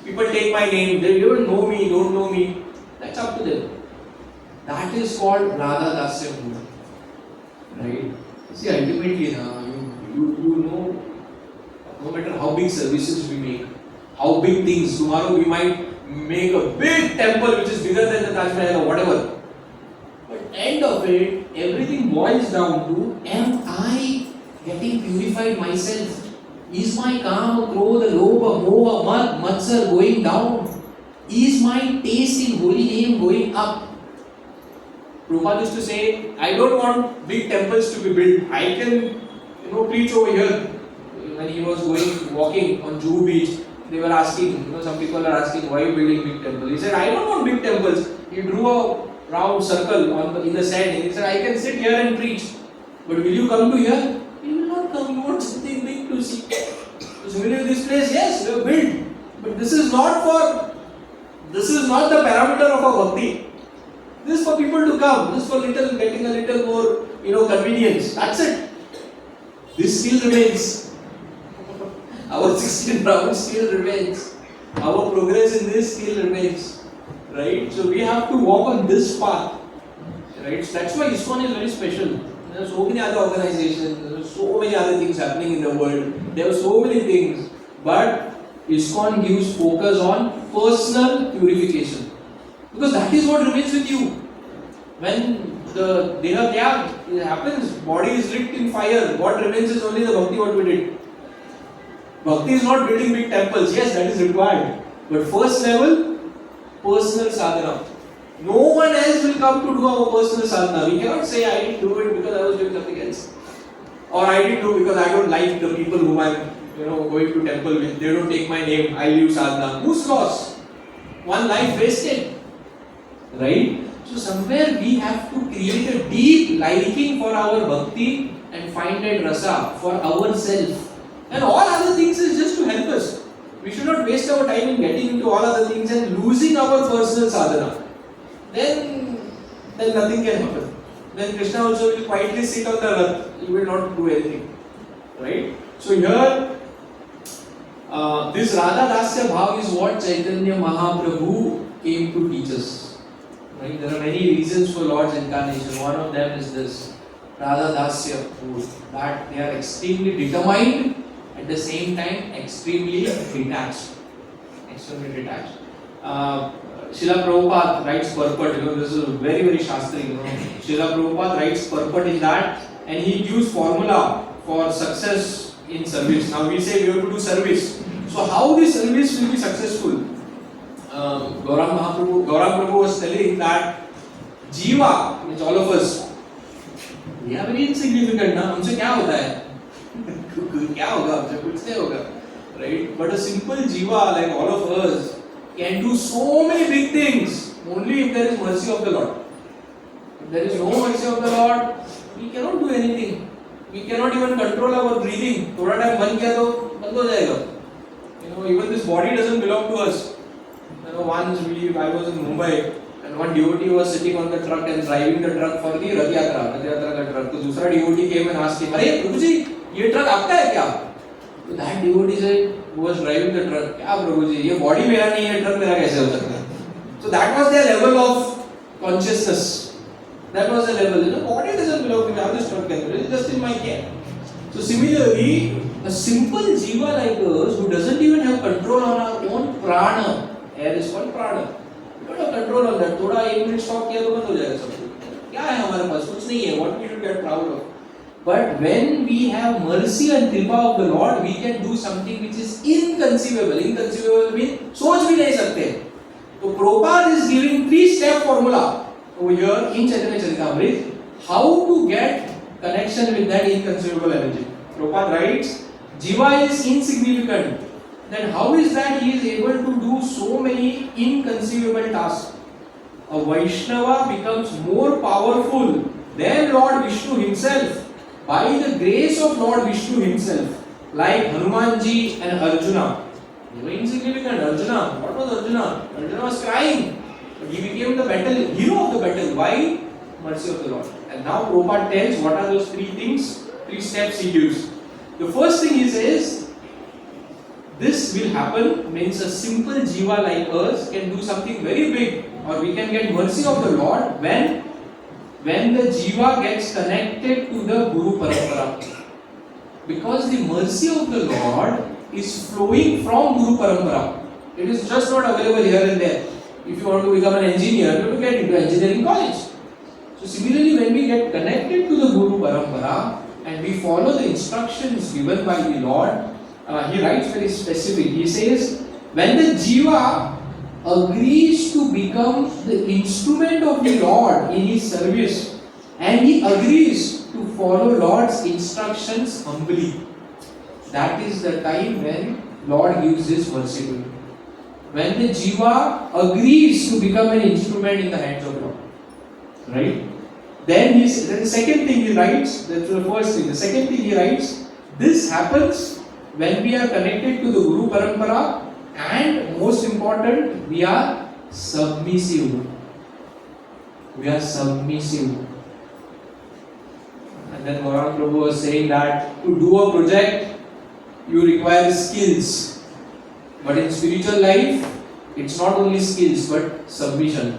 People take my name, they don't know me, don't know me. That's up to them. That is called Radha Dasya mood. Right? See, ultimately, you know, no matter how big services we make, how big things, tomorrow we might make a big temple which is bigger than the Taj Mahal or whatever. But end of it, everything boils down to, am I getting purified myself? Is my kama, krodha, lobha, moha, mad, matsar going down? Is my taste in holy name going up? Prabhupada used to say, I don't want big temples to be built. I can, preach over here. When he was walking on Juhu Beach, they were asking, some people are asking, why are you building big temples? He said, I don't want big temples. He drew a round circle in the sand and he said, I can sit here and preach. But will you come to here? You will not come. You want something big to see. So similarly, this place, yes, we have built. But this is not the parameter of our bhakti. This is for people to come. This is for getting a little more, convenience. That's it. This still remains. Our 16 rounds still remains. Our progress in this still remains. Right? So we have to walk on this path. Right? So that's why ISKCON is very special. There are so many other organizations, there are so many other things happening in the world. There are so many things. But ISKCON gives focus on personal purification. Because that is what remains with you. When the Deha Tyag, it happens, body is lit in fire, what remains is only the bhakti what we did. Bhakti is not building big temples, yes, that is required. But first level, personal sadhana. No one else will come to do our personal sadhana. We cannot say I didn't do it because I was doing something else. Or I didn't do because I don't like the people whom I'm going to temple with. They don't take my name. I leave sadhana. Whose loss? One life wasted. Right? So somewhere we have to create a deep liking for our bhakti and find that rasa for ourselves. And all other things is just to help us. We should not waste our time in getting into all other things and losing our personal sadhana. Then nothing can happen. Then Krishna also will quietly sit on the rath. He will not do anything. Right? So here, this Radha Dasya Bhav is what Chaitanya Mahaprabhu came to teach us. Right? There are many reasons for Lord's incarnation. One of them is this Radha Dasya, that they are extremely determined, at the same time extremely detached. Extremely detached. Srila Prabhupada writes purport, this is very, very Shastri. Srila Prabhupada writes purport in that, and he gives formula for success in service. Now we say we have to do service. So how this service will be successful? Gaurang Prabhu was telling that Jiva, which all of us, we are very insignificant. हमसे क्या होता है? क्या होगा? हमसे कुछ नहीं होगा, right? But a simple Jiva like all of us can do so many big things only if there is mercy of the Lord. If there is no mercy of the Lord, we cannot do anything. We cannot even control our breathing. थोड़ा time बंद किया तो बंद हो जाएगा. Even this body doesn't belong to us. Once I was in Mumbai and one devotee was sitting on the truck and driving the truck for the Rath Yatra का truck. तो दूसरा devotee came and asked him, अरे प्रभुजी ये truck आपका है क्या? So that devotee said, who was driving the truck, क्या प्रभुजी ये body मेरा नहीं है, truck मेरा कैसे हो सकता है? So that was their level of consciousness. That was the level. The body doesn't belong to me. How this truck can be? It's just in my care. So similarly, a simple jiva like us who doesn't even have control on our own prana, air is called prana. We don't have control on that. थोड़ा एक minute stop किया तो बंद हो जाएगा सब कुछ. क्या है हमारे पास? कुछ नहीं है. What we should get proud of. But when we have mercy and kripa of the Lord, we can do something which is inconceivable. Inconceivable means सोच भी नहीं सकते. So Prabhupada is giving 3-step formula over here in Chaitanya Charitamrita how to get connection with that inconceivable energy. Prabhupada writes, Jiva is insignificant. Then how is that he is able to do so many inconceivable tasks? A Vaishnava becomes more powerful than Lord Vishnu himself by the grace of Lord Vishnu himself, like Hanumanji and Arjuna. They were insignificant. Arjuna, what was Arjuna? Arjuna was crying, but he became the hero of the battle. Why? Mercy of the Lord. And now Prabhupada tells what are those 3 things, 3 steps he gives. The first thing he says, this will happen means a simple jiva like us can do something very big, or we can get mercy of the Lord when the jiva gets connected to the Guru Parampara. Because the mercy of the Lord is flowing from Guru Parampara. It is just not available here and there. If you want to become an engineer, you have to get into engineering college. So similarly, when we get connected to the Guru Parampara and we follow the instructions given by the Lord, he writes very specific. He says, when the jiva agrees to become the instrument of the Lord in his service and he agrees to follow Lord's instructions humbly, that is the time when Lord gives his mercy to him. When the jiva agrees to become an instrument in the hands of Lord. Right? Then the second thing he writes, that's the first thing. The second thing he writes, this happens when we are connected to the Guru Parampara and most important, we are submissive. We are submissive. And then Gaurang Prabhu was saying that to do a project, you require skills. But in spiritual life, it's not only skills but submission.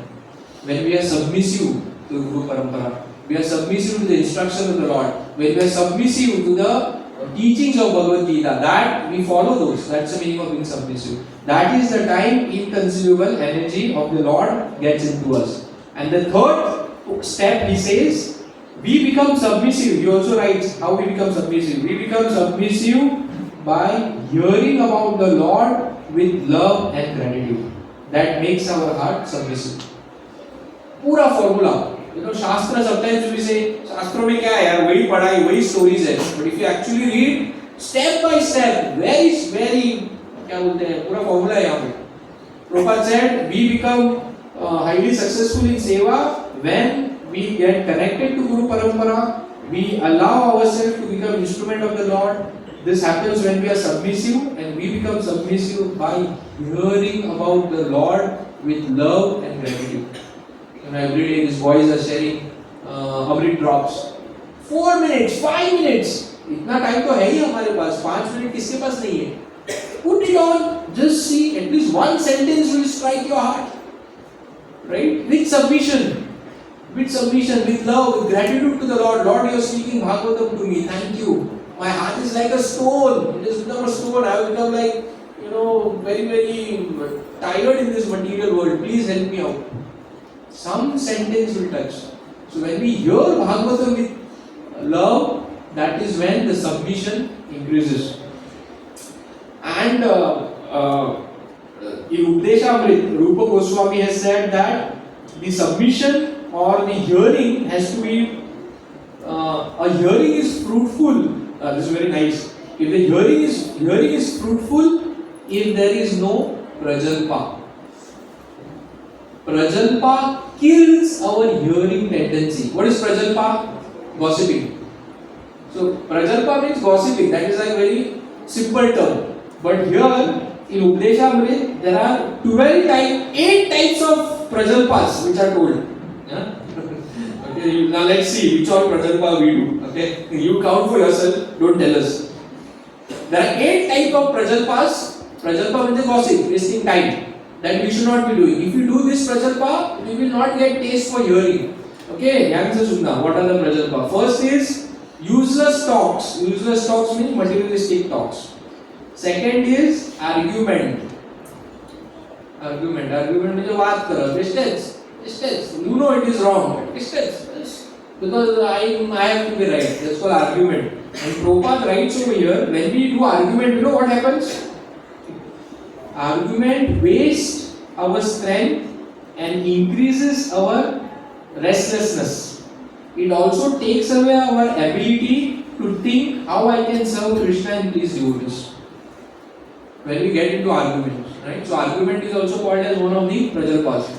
When we are submissive to Guru Parampara, we are submissive to the instruction of the Lord, when we are submissive to the teachings of Bhagavad Gita, that we follow those. That's the meaning of being submissive. That is the time inconceivable energy of the Lord gets into us. And the third step, he says, we become submissive. He also writes how we become submissive. We become submissive by hearing about the Lord with love and gratitude. That makes our heart submissive. Pura formula. You know, Shastra sometimes we say, शास्त्रों में क्या है यार, वही पढ़ाई, वही stories है. But if you actually read step by step, very क्या बोलते हैं, पूरा formula है यहाँ पे. Prabhupada said, we become highly successful in seva when we get connected to Guru Parampara, we allow ourselves to become instrument of the Lord. This happens when we are submissive, and we become submissive by hearing about the Lord with love and gratitude. You know, every day these boys are sharing Amrit drops. 4 minutes, 5 minutes. इतना time तो है ही हमारे पास. 5 minute किसके पास नहीं है? Put it on. Just see. At least one sentence will strike your heart. Right? With submission. With love, with gratitude to the Lord. Lord, you are speaking Bhagavatam to me. Thank you. My heart is like a stone. It has become a stone. I have become like, very tired in this material world. Please help me out. Some sentence will touch. So when we hear Bhagavatam with love, that is when the submission increases. And in Updeshamrit, Rupa Goswami has said that the submission or the hearing has to be, a hearing is fruitful. This is very nice. If the hearing is fruitful, if there is no prajalpa. Prajalpa kills our hearing tendency. What is prajalpa? Gossiping. So prajalpa means gossiping. That is like very simple term. But here in Updeshamrit, there are 8 types of prajalpas which are told. Yeah? Okay, now let's see which all prajalpa we do. Okay, you count for yourself, don't tell us. There are 8 types of prajalpas. Prajalpa means gossip, wasting time. That we should not be doing. If you do this prajalpa, we will not get taste for hearing. Okay, what are the prajalpa? First is useless talks. Useless talks means materialistic talks. Second is argument. Argument means baat karo, distance. You know it is wrong. Distance. Because I have to be right. That's called argument. And Prabhupada writes over here, when we do argument, you know what happens? Argument wastes our strength and increases our restlessness. It also takes away our ability to think how I can serve Krishna and please devotees. When we get into arguments, right? So argument is also called as one of the prajalpas.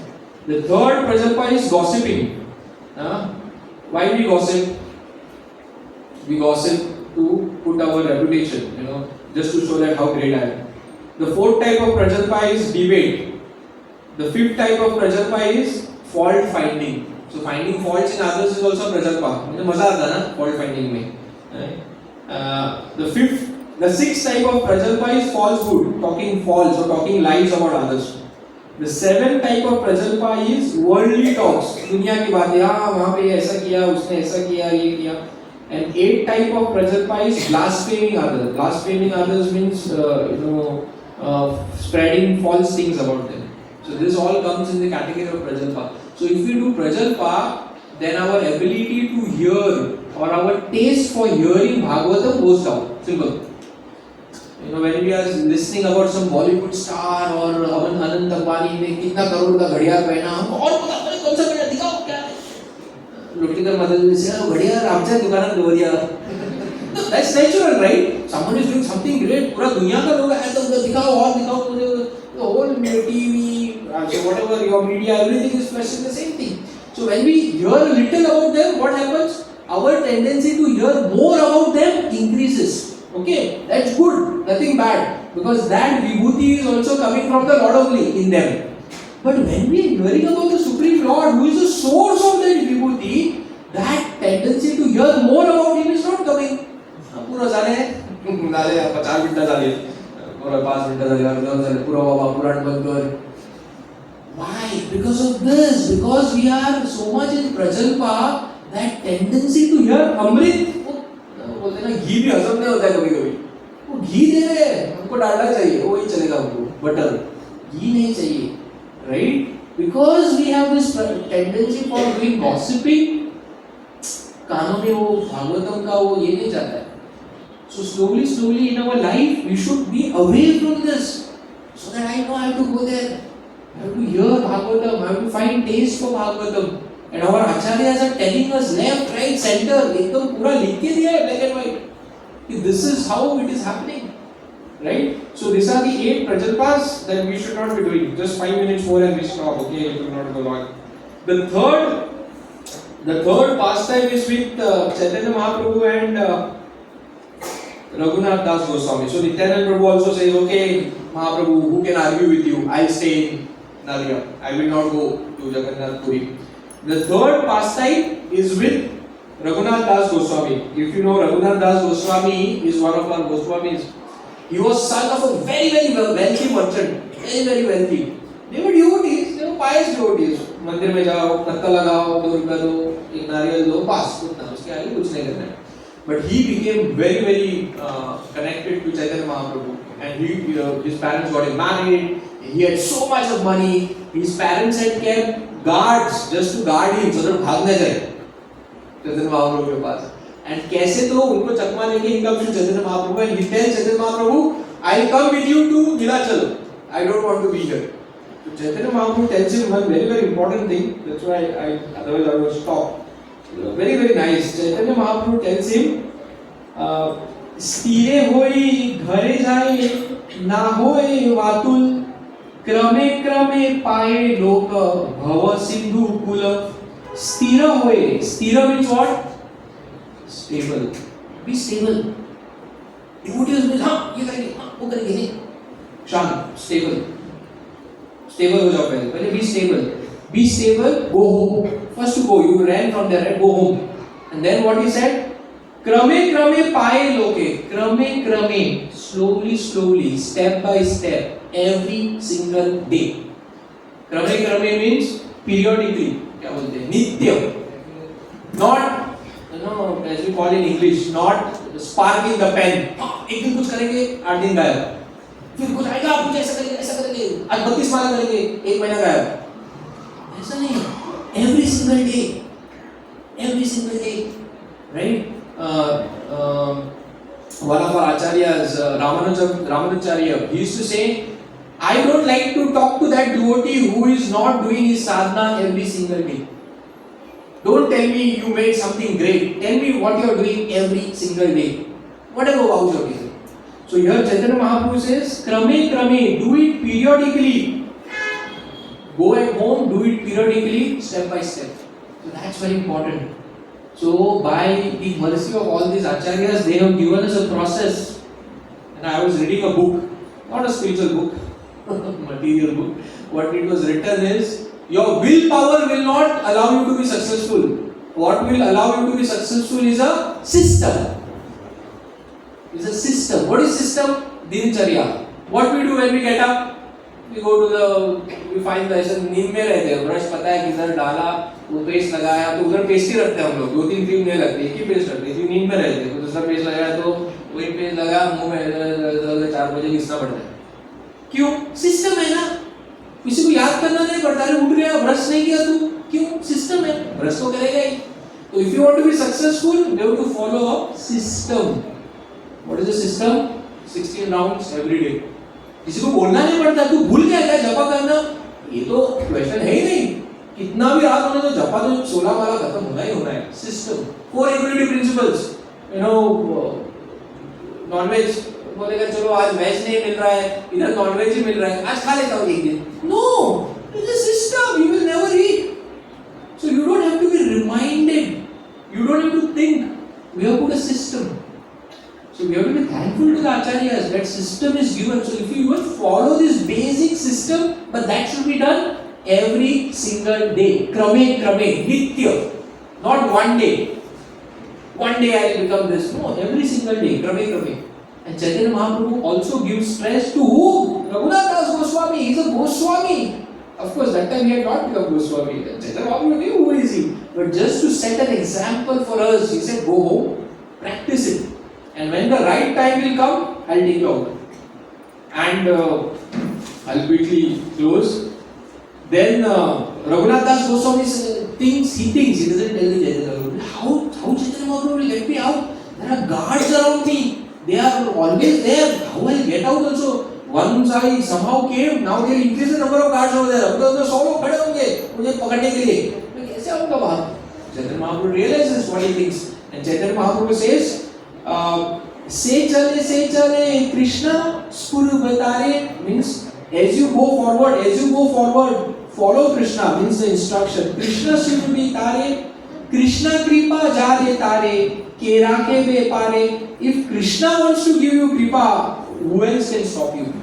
The third prajalpa is gossiping. Why we gossip? We gossip to put our reputation, just to show that how great I am. The fourth type of prajalpa is debate. The fifth type of prajalpa is fault finding. So finding faults in others is also prajalpa. मुझे मजा आता ना fault finding में. The sixth type of prajalpa is falsehood, talking false or talking lies about others. The seventh type of prajalpa is worldly talks. दुनिया की बातें, वहाँ पे ऐसा किया, उसने ऐसा किया, ये किया. And eighth type of prajalpa is blaspheming others. Blaspheming others means spreading false things about them. So this all comes in the category of prajalpa. So if we do prajalpa, then our ability to hear or our taste for hearing Bhagavatam goes down. Simple. When we are listening about some Bollywood star or Anant Ambani ने कितना करोड़ का घड़ियाल पहना, हमको और पता नहीं कौन सा घड़ियाल दिखाओ क्या है? लुटकर मदद से घड़ियाल आमच्या दुकानात दो दिया. That's natural, right? Someone is doing something great. पूरा दुनिया का लोग है तो उधर दिखाओ और दिखाओ मुझे. The whole TV, so whatever your media, everything is flashing the same thing. So when we hear a little about them, what happens? Our tendency to hear more about them increases. Okay, that's good, nothing bad, because that vibhuti is also coming from the Lord only in them. But when we are hearing about the Supreme Lord, who is the source of that vibhuti, that tendency to hear more about Him is not coming. पूरा जाने 50 minute झाले, पूरा 5 minute झाले, पूरा बाबा पुराण बंद कर. Why? Because of this. Because we are so much in prajalpa, that tendency to hear Amrit. बोलते ना घी भी हजम नहीं होता है कभी कभी. वो घी दे रहे हैं, हमको डालना चाहिए, वही चलेगा हमको. बटर, घी नहीं चाहिए, right? Because we have this tendency for doing gossiping, कानों में वो भागवतम का वो ये नहीं जाता है. So slowly in our life we should be away from this, so that I know I have to go there, I have to hear Bhagavatam, I have to find taste for Bhagavatam. And our acharyas are telling us left, right, center, एकदम पूरा लिख के दिया है black and white. This is how it is happening, right? So these are the 8 prajalpas that we should not be doing. Just 5 minutes more and we stop. Okay, it will not go long. The third pastime is with Chaitanya Mahaprabhu and Raghunath Das Goswami. So Nityananda Prabhu also says, okay, Mahaprabhu, who can argue with you? I'll stay in Nadia. I will not go to Jagannath Puri. The third pastime is with Raghunath Das Goswami. If you know, Raghunath Das Goswami is one of our Goswamis. He was son of a very, very wealthy merchant. Very, very wealthy. They were devotees, they were pious devotees. मंदिर में जाओ, पत्ता लगाओ, 2 रुपया दो, एक नारियल दो, पास उतना, उसके आगे कुछ नहीं करना है. But he became very, very connected to Chaitanya Mahaprabhu, and his parents got him married. He had so much of money. His parents had kept guards just to guard him so that भाग न जाए Chaitanya Mahaprabhu के पास. And कैसे तो उनको चकमा लेके he comes to Chaitanya Mahaprabhu and he tells Chaitanya Mahaprabhu, I'll come with you to Nilachal. I don't want to be here. So Chaitanya Mahaprabhu tells him one very, very important thing. That's why otherwise I would stop. Very, very nice. Chaitanya Mahaprabhu tells him, स्थिरे होई घरे जाए ना होए वातुल क्रमे क्रमे पाए लोक भव सिंधु कुल स्थिर होए. स्थिर means what? Stable. Be stable. Devotees means हाँ ये करेंगे, हाँ वो करेंगे नहीं. शांत, stable. Stable हो जाओ पहले be stable. Be stable, go home. First to go, you ran from there, right? Go home. And then what he said? क्रमे क्रमे पाए लोके. क्रमे क्रमे, slowly, slowly, step by step, every single day. क्रमे क्रमे means periodically. क्या बोलते हैं? नित्य. Not, as we call in English, not sparking the pen. हाँ, एक दिन कुछ करेंगे, 8 दिन गायब. फिर कुछ आएगा, कुछ ऐसा करेंगे. आज 32 माला करेंगे, 1 महीना गायब. ऐसा नहीं. Every single day, right? One of our acharyas, Ramanujacharya, he used to say, I don't like to talk to that devotee who is not doing his sadhana every single day. Don't tell me you made something great. Tell me what you are doing every single day. Whatever vows you are taking. So here Chaitanya Mahaprabhu says, Krame Krame, do it periodically. Go at home, do it periodically, step by step. So that's very important. So by the mercy of all these acharyas, they have given us a process. And I was reading a book, not a spiritual book, material book. What it was written is, your willpower will not allow you to be successful. What will allow you to be successful is a system. It's a system. What is system? Dincharya. What we do when we get up? We find the नींद में रहते हैं. Brush पता है किधर डाला, वो paste लगाया तो उधर पेस्ट ही रखते हैं हम लोग. 2-3 क्रीम नहीं लगती, एक ही पेस्ट रखते हैं. नींद में रहते हैं. दूसरा पेस्ट लगाया तो वही पेस्ट लगा मुंह में 4 बजे घिसना पड़ता है. क्यों? सिस्टम है ना. किसी को याद करना नहीं पड़ता. अरे उठ गया, ब्रश नहीं किया तू. क्यों? सिस्टम है. ब्रश तो करेगा ही. तो if you want to be successful, you have to follow a system. What is the system? 16 rounds every day. किसी को बोलना नहीं पड़ता. तू भूल गया क्या जपा करना? ये तो क्वेश्चन है ही नहीं. कितना भी रात होने तो जपा तो 16 वाला खत्म होना ही होना है. सिस्टम. 4 equality principles. नॉनवेज बोलेगा चलो आज वेज नहीं मिल रहा है, इधर नॉनवेज ही मिल रहा है, आज खा लेता हूँ एक दिन. No, it's a system. You will never eat. So you don't have to be reminded. You don't have to think. We have put a system. So we have to be thankful to the acharyas. That system is given. So if you even follow this basic system, but that should be done every single day. Krame krame, nitya. Not one day. One day I will become this. No, every single day. Krame krame. And Chaitanya Mahaprabhu also gives stress to who? Raghunath Das Goswami. He is a Goswami. Of course, that time he had not become Goswami. Chaitanya Mahaprabhu knew who is he. But just to set an example for us, he said, go home, practice it. And when the right time will come, I'll take you out. And I'll quickly close. Then Raghunath Das Goswami thinks, he doesn't tell the Chaitanya Mahaprabhu. How Chaitanya Mahaprabhu will get me out? There are guards around me. They are always there. How I'll get out also? Once I somehow came, now they increase the number of guards over there. अब तो 100 लोग खड़े होंगे मुझे पकड़ने के लिए. मैं कैसे क्या होगा बात? Chaitanya Mahaprabhu realizes what he thinks, and Chaitanya Mahaprabhu says, "Se chale, Krishna spuru batare," means as you go forward, follow Krishna, means the instruction. Krishna spuru batare, Krishna kripa jare tare, ke rakhe be pare. If Krishna wants to give you kripa, who else can stop you?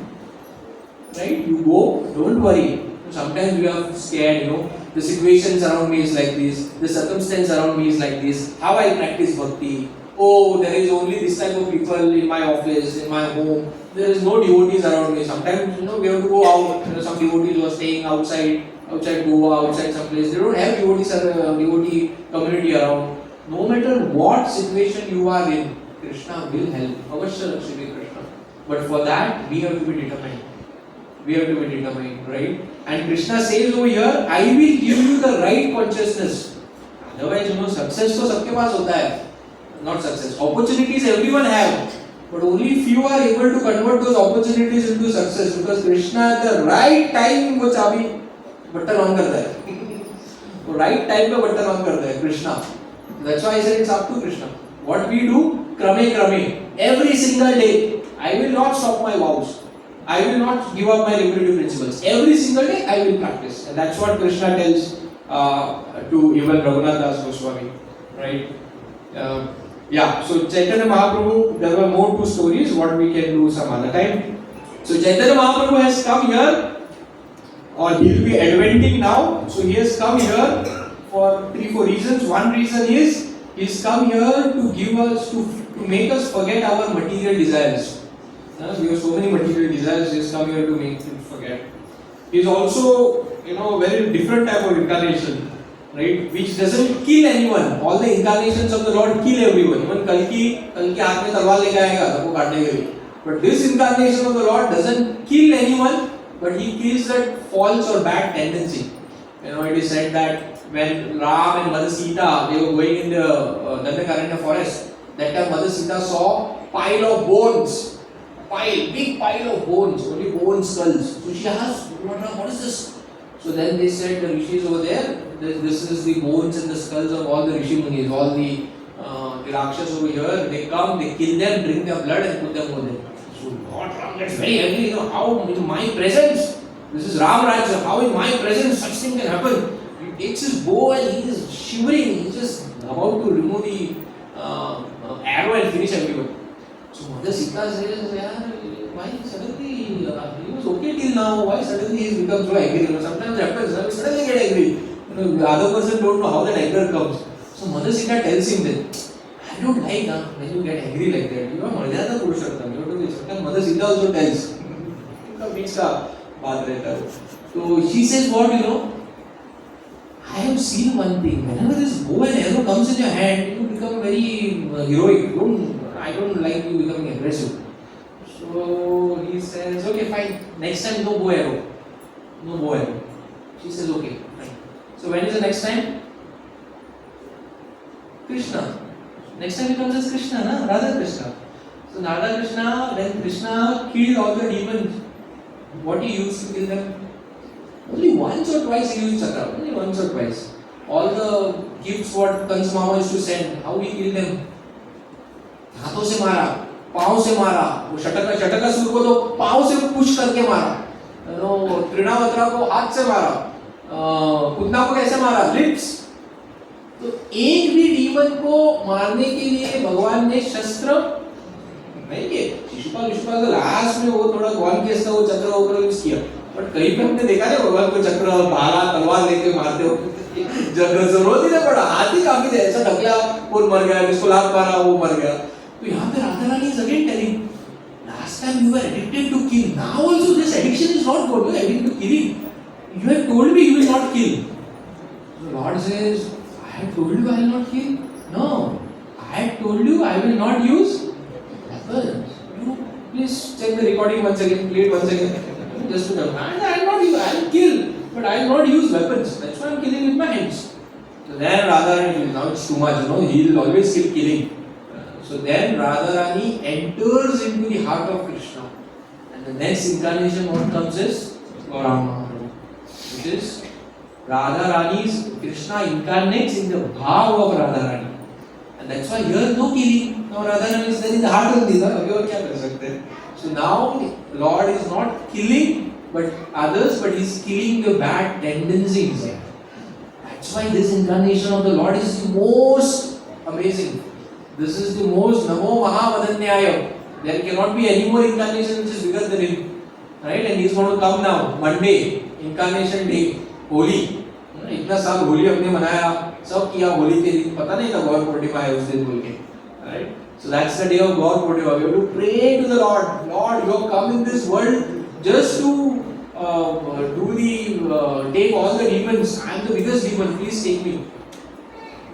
Right? You go, don't worry. Sometimes we are scared, the situations around me is like this, the circumstance around me is like this, how I practice bhakti. Oh, there is only this type of people in my office, in my home, there is no devotees around me. Sometimes, we have to go out, some devotees who are staying outside Goa, outside some place, they don't have devotee community around. No matter what situation you are in, Krishna will help. Avashya Lakshmi Krishna. But for that, we have to be determined. Right? And Krishna says over here, I will give you the right consciousness. Otherwise, success to sabke paas hota hai. Not success. Opportunities everyone have, but only few are able to convert those opportunities into success, because Krishna at the right time wo chabi button on karta hai. वो right time पे button on करता है Krishna. That's why I said it's up to Krishna. What we do, krame, every single day. I will not stop my vows. I will not give up my liberative principles. Every single day I will practice. And that's what Krishna tells to even Raghunath Das Goswami. Right? So Chaitanya Mahaprabhu, there were more two stories, what we can do some other time. So Chaitanya Mahaprabhu has come here, or he will be adventing now. So he has come here for 3-4 reasons. One reason is, he has come here to give us, to make us forget our material desires. We have so many material desires, he has come here to make them forget. He is also, very different type of incarnation, right? Which doesn't kill anyone. All the incarnations of the Lord kill everyone. Even Kalki हाथ में तलवार लेके आएगा, सबको काटने के लिए. But this incarnation of the Lord doesn't kill anyone, but he kills that false or bad tendency. It is said that when Ram and Mother Sita, they were going in the Dandakaranya forest, that time Mother Sita saw pile of bones. Big pile of bones, only bone skulls. So she asked, what is this? So then they said, the rishis over there, this is the bones and the skulls of all the rishi munis, all the rakshas over here. They come, they kill them, drink their blood and put them over there. So Lord Ram gets very angry, how in my presence, this is Ram Rajya, how in my presence such thing can happen? He takes his bow and he is shivering, he is just about to remove the arrow and finish everyone. So Mother Sita says, why suddenly, he was okay till now, why suddenly he has become so angry? Sometimes it happens, he suddenly get angry. The other person don't know how that anger comes. So Mother Sita tells him that, I don't like when you get angry like that. You are Maryada Purushottam. You have to be. Sometimes Mother Sita also tells. So she says what, I have seen one thing. Whenever this bow and arrow comes in your hand, you become very heroic. I don't like you becoming aggressive. So he says, okay, fine. Next time, no bow arrow. No bow arrow. She says, okay, fine. So when is the next time? Krishna. Next time he comes as Krishna, Radha Krishna. So Radha Krishna, when Krishna killed all the demons, what he used to kill them? Only once or twice he used chakra. Only once or twice. All the gifts what Kansa Mama used to send, how he killed them? हाथों से मारा, पाँव से मारा, वो शटकासुर को तो पाँव से पुश करके मारा, त्रिनावत्रा को हाथ से मारा, पुतना को कैसे मारा? लिप्स. तो एक भी डीमन को मारने के लिए भगवान ने शस्त्र नहीं किए. शिशुपाल तो लास्ट में वो थोड़ा गॉन केस था, वो चक्र वगैरह यूज किया. बट कहीं पे हमने देखा नहीं भगवान को चक्र भाला तलवार लेके मारते हो. जरूरत ही नहीं पड़ा, हाथ ही काफी थे. ऐसा ढकला कौन मर गया, जिसको लात मारा वो मर गया. तो यहाँ पे Radha Rani is again telling, last time you were addicted to kill. Now also this addiction is not good. You are addicted to killing. You have told me you will not kill. The Lord says, I have told you I will not kill. No, I have told you I will not use weapons. You please check the recording once again, play it once again. Just to know, I will not use, I will kill, but I will not use weapons. That's why I am killing with my hands. So then Radha, now it's too much, he will always keep killing. So then Radharani enters into the heart of Krishna. And the next incarnation what comes is Gauranga, which is Radha Rani's Krishna incarnates in the bhav of Radha Rani. And that's why here no killing. Now Radha Rani is there in the heart of this. अभी और क्या कर सकते हैं? So now Lord is not killing but others, but He's killing the bad tendencies. That's why this incarnation of the Lord is the most amazing. This is the most Namo Mahavadanyaya. There cannot be any more incarnation which is bigger than Him. Right? And He's going to come now, Monday, Incarnation Day, Holi. इतना साल होली हमने मनाया, सब किया होली के दिन, पता नहीं था गौर पूर्णिमा है उस दिन बोल के. Right? So that's the day of Gaur Purnima. We have to pray to the Lord. Lord, you have come in this world just to take all the demons. I am the biggest demon. Please take me.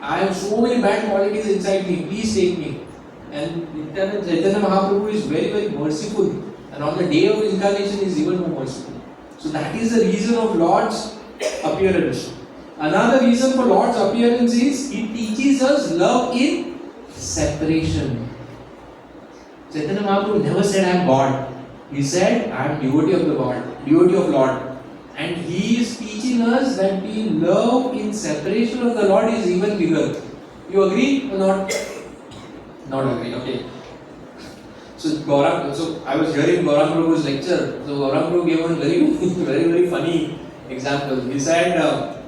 I have so many bad qualities inside me. Please take me. And Chaitanya Mahaprabhu is very, very merciful. And on the day of his incarnation, he is even more merciful. So that is the reason of Lord's appearance. Another reason for Lord's appearance is He teaches us love in separation. Chaitanya Mahaprabhu never said I am God. He said I am devotee of the God, devotee of Lord. And He is teaching us that the love in separation of the Lord is even bigger. You agree or not? Not agree, okay. So I was hearing Gaurang Prabhu's lecture. So Gaurang Prabhu gave one very, very funny example. He said,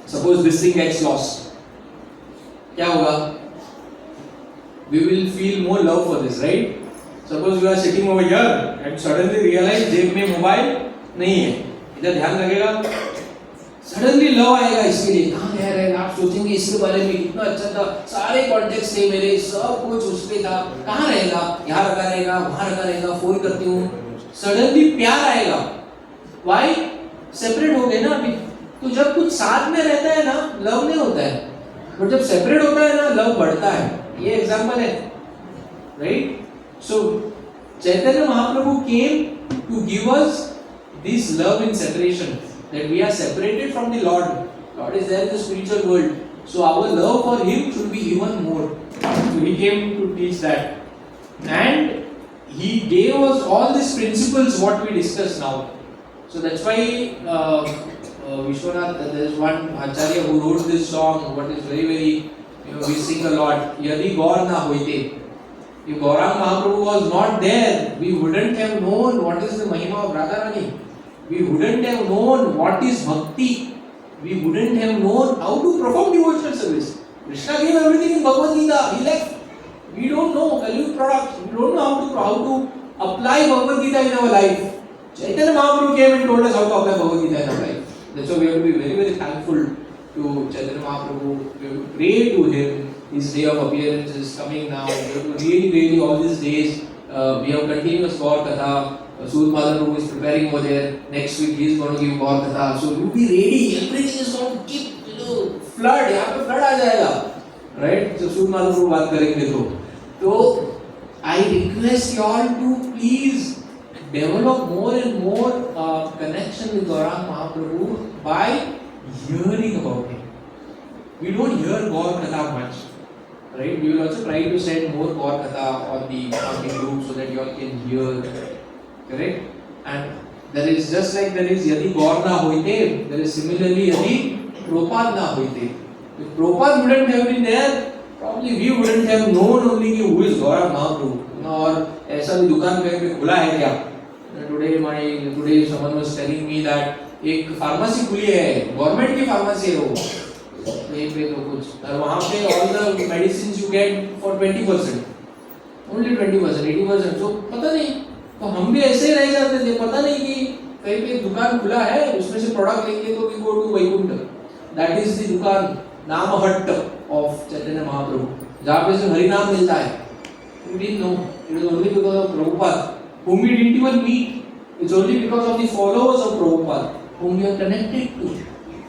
suppose this thing gets lost. क्या होगा? We will feel more love for this, right? Suppose you are sitting over here and suddenly realize जेब में mobile नहीं है, इधर ध्यान लगेगा, suddenly love आएगा इसके लिए. कहाँ गया रहेगा? आप सोचेंगे इसके बारे में कितना अच्छा था, सारे कॉन्टेक्स्ट थे मेरे, सब कुछ उस पे था, कहाँ रहेगा? यहाँ रखा रहेगा, वहाँ रखा रहेगा, फोन करती हूँ. Suddenly प्यार आएगा. Why? सेपरेट हो गए ना अभी. तो जब कुछ साथ में रहता है ना, लव नहीं होता है. और जब सेपरेट होता है ना, लव बढ़ता है. ये एग्जाम्पल है, right? So Chaitanya Mahaprabhu came to give us this love in separation, that we are separated from the Lord. Lord is there in the spiritual world, so our love for Him should be even more. So He came to teach that, and He gave us all these principles what we discuss now. So that's why Vishwanath, there is one Acharya who wrote this song, what is very, very, we sing a lot. Yadi Gaur na hoite. If Gaurang Mahaprabhu was not there, we wouldn't have known what is the Mahima of Radharani. We wouldn't have known what is Bhakti. We wouldn't have known how to perform devotional service. Krishna gave everything in Bhagavad Gita. He left. We don't know value products. We don't know how to apply Bhagavad Gita in our life. Chaitanya Mahaprabhu came and told us how to apply Bhagavad Gita in our life. That's why we have to be very, very thankful to Chaitanya Mahaprabhu. We have to pray to him. His day of appearance is coming now. We have to really all these days. We have continuous Gaur Katha. Sud Madhan Prabhu is preparing over there. Next week he is going to give Gaur Katha. So you be ready. Everything is going to keep, flood. यहाँ पे flood आ जाएगा. Right? So Sud Madhan Prabhu बात करेंगे तो I request you all to please develop more and more connection with Gaurang Mahaprabhu by hearing about him. We don't hear Gaur Katha much, right? We will also try to send more Gaur Katha on the group so that you all can hear, correct? And there is just like there is Yadi Gaur na hoite, there is similarly Yadi Prabhupada na hoite. If Prabhupada wouldn't have been there, probably we wouldn't have known only who is Gaurang Mahaprabhu. और ऐसा भी दुकान कहीं पे खुला है क्या? Today someone was telling me that एक फार्मेसी खुली है, गवर्नमेंट की फार्मेसी है वो, कहीं पे तो कुछ, और वहाँ पे all the medicines you get for 20%, only 20%, 80%, so पता नहीं, तो हम भी ऐसे ही रह जाते थे, पता नहीं कि कहीं पे दुकान खुला है, उसमें से प्रोडक्ट लेंगे तो we go to Vaikuntha. That is the दुकान नामहट्ट of Chaitanya Mahaprabhu, जहाँ पे सिर्फ हरि नाम मिलता है. We didn't know, it was only because of Prabhupada, whom we didn't even meet. It's only because of the followers of Prabhupada whom we are connected to.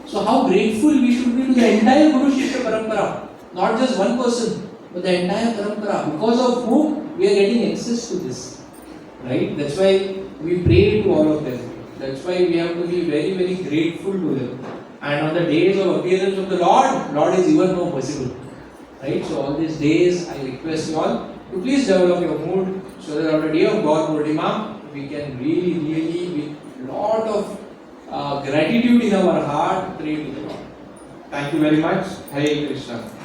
So how grateful we should be to the entire Guru Shishya Parampara, not just one person, but the entire Parampara, because of whom we are getting access to this. Right? That's why we pray to all of them. That's why we have to be very, very grateful to them. And on the days of appearance of the Lord is even more merciful. Right? So all these days, I request you all to please develop your mood so that on the day of Gaur Purnima, we can really with lot of gratitude in our heart, pray to the Lord. Thank you very much. Hare Krishna.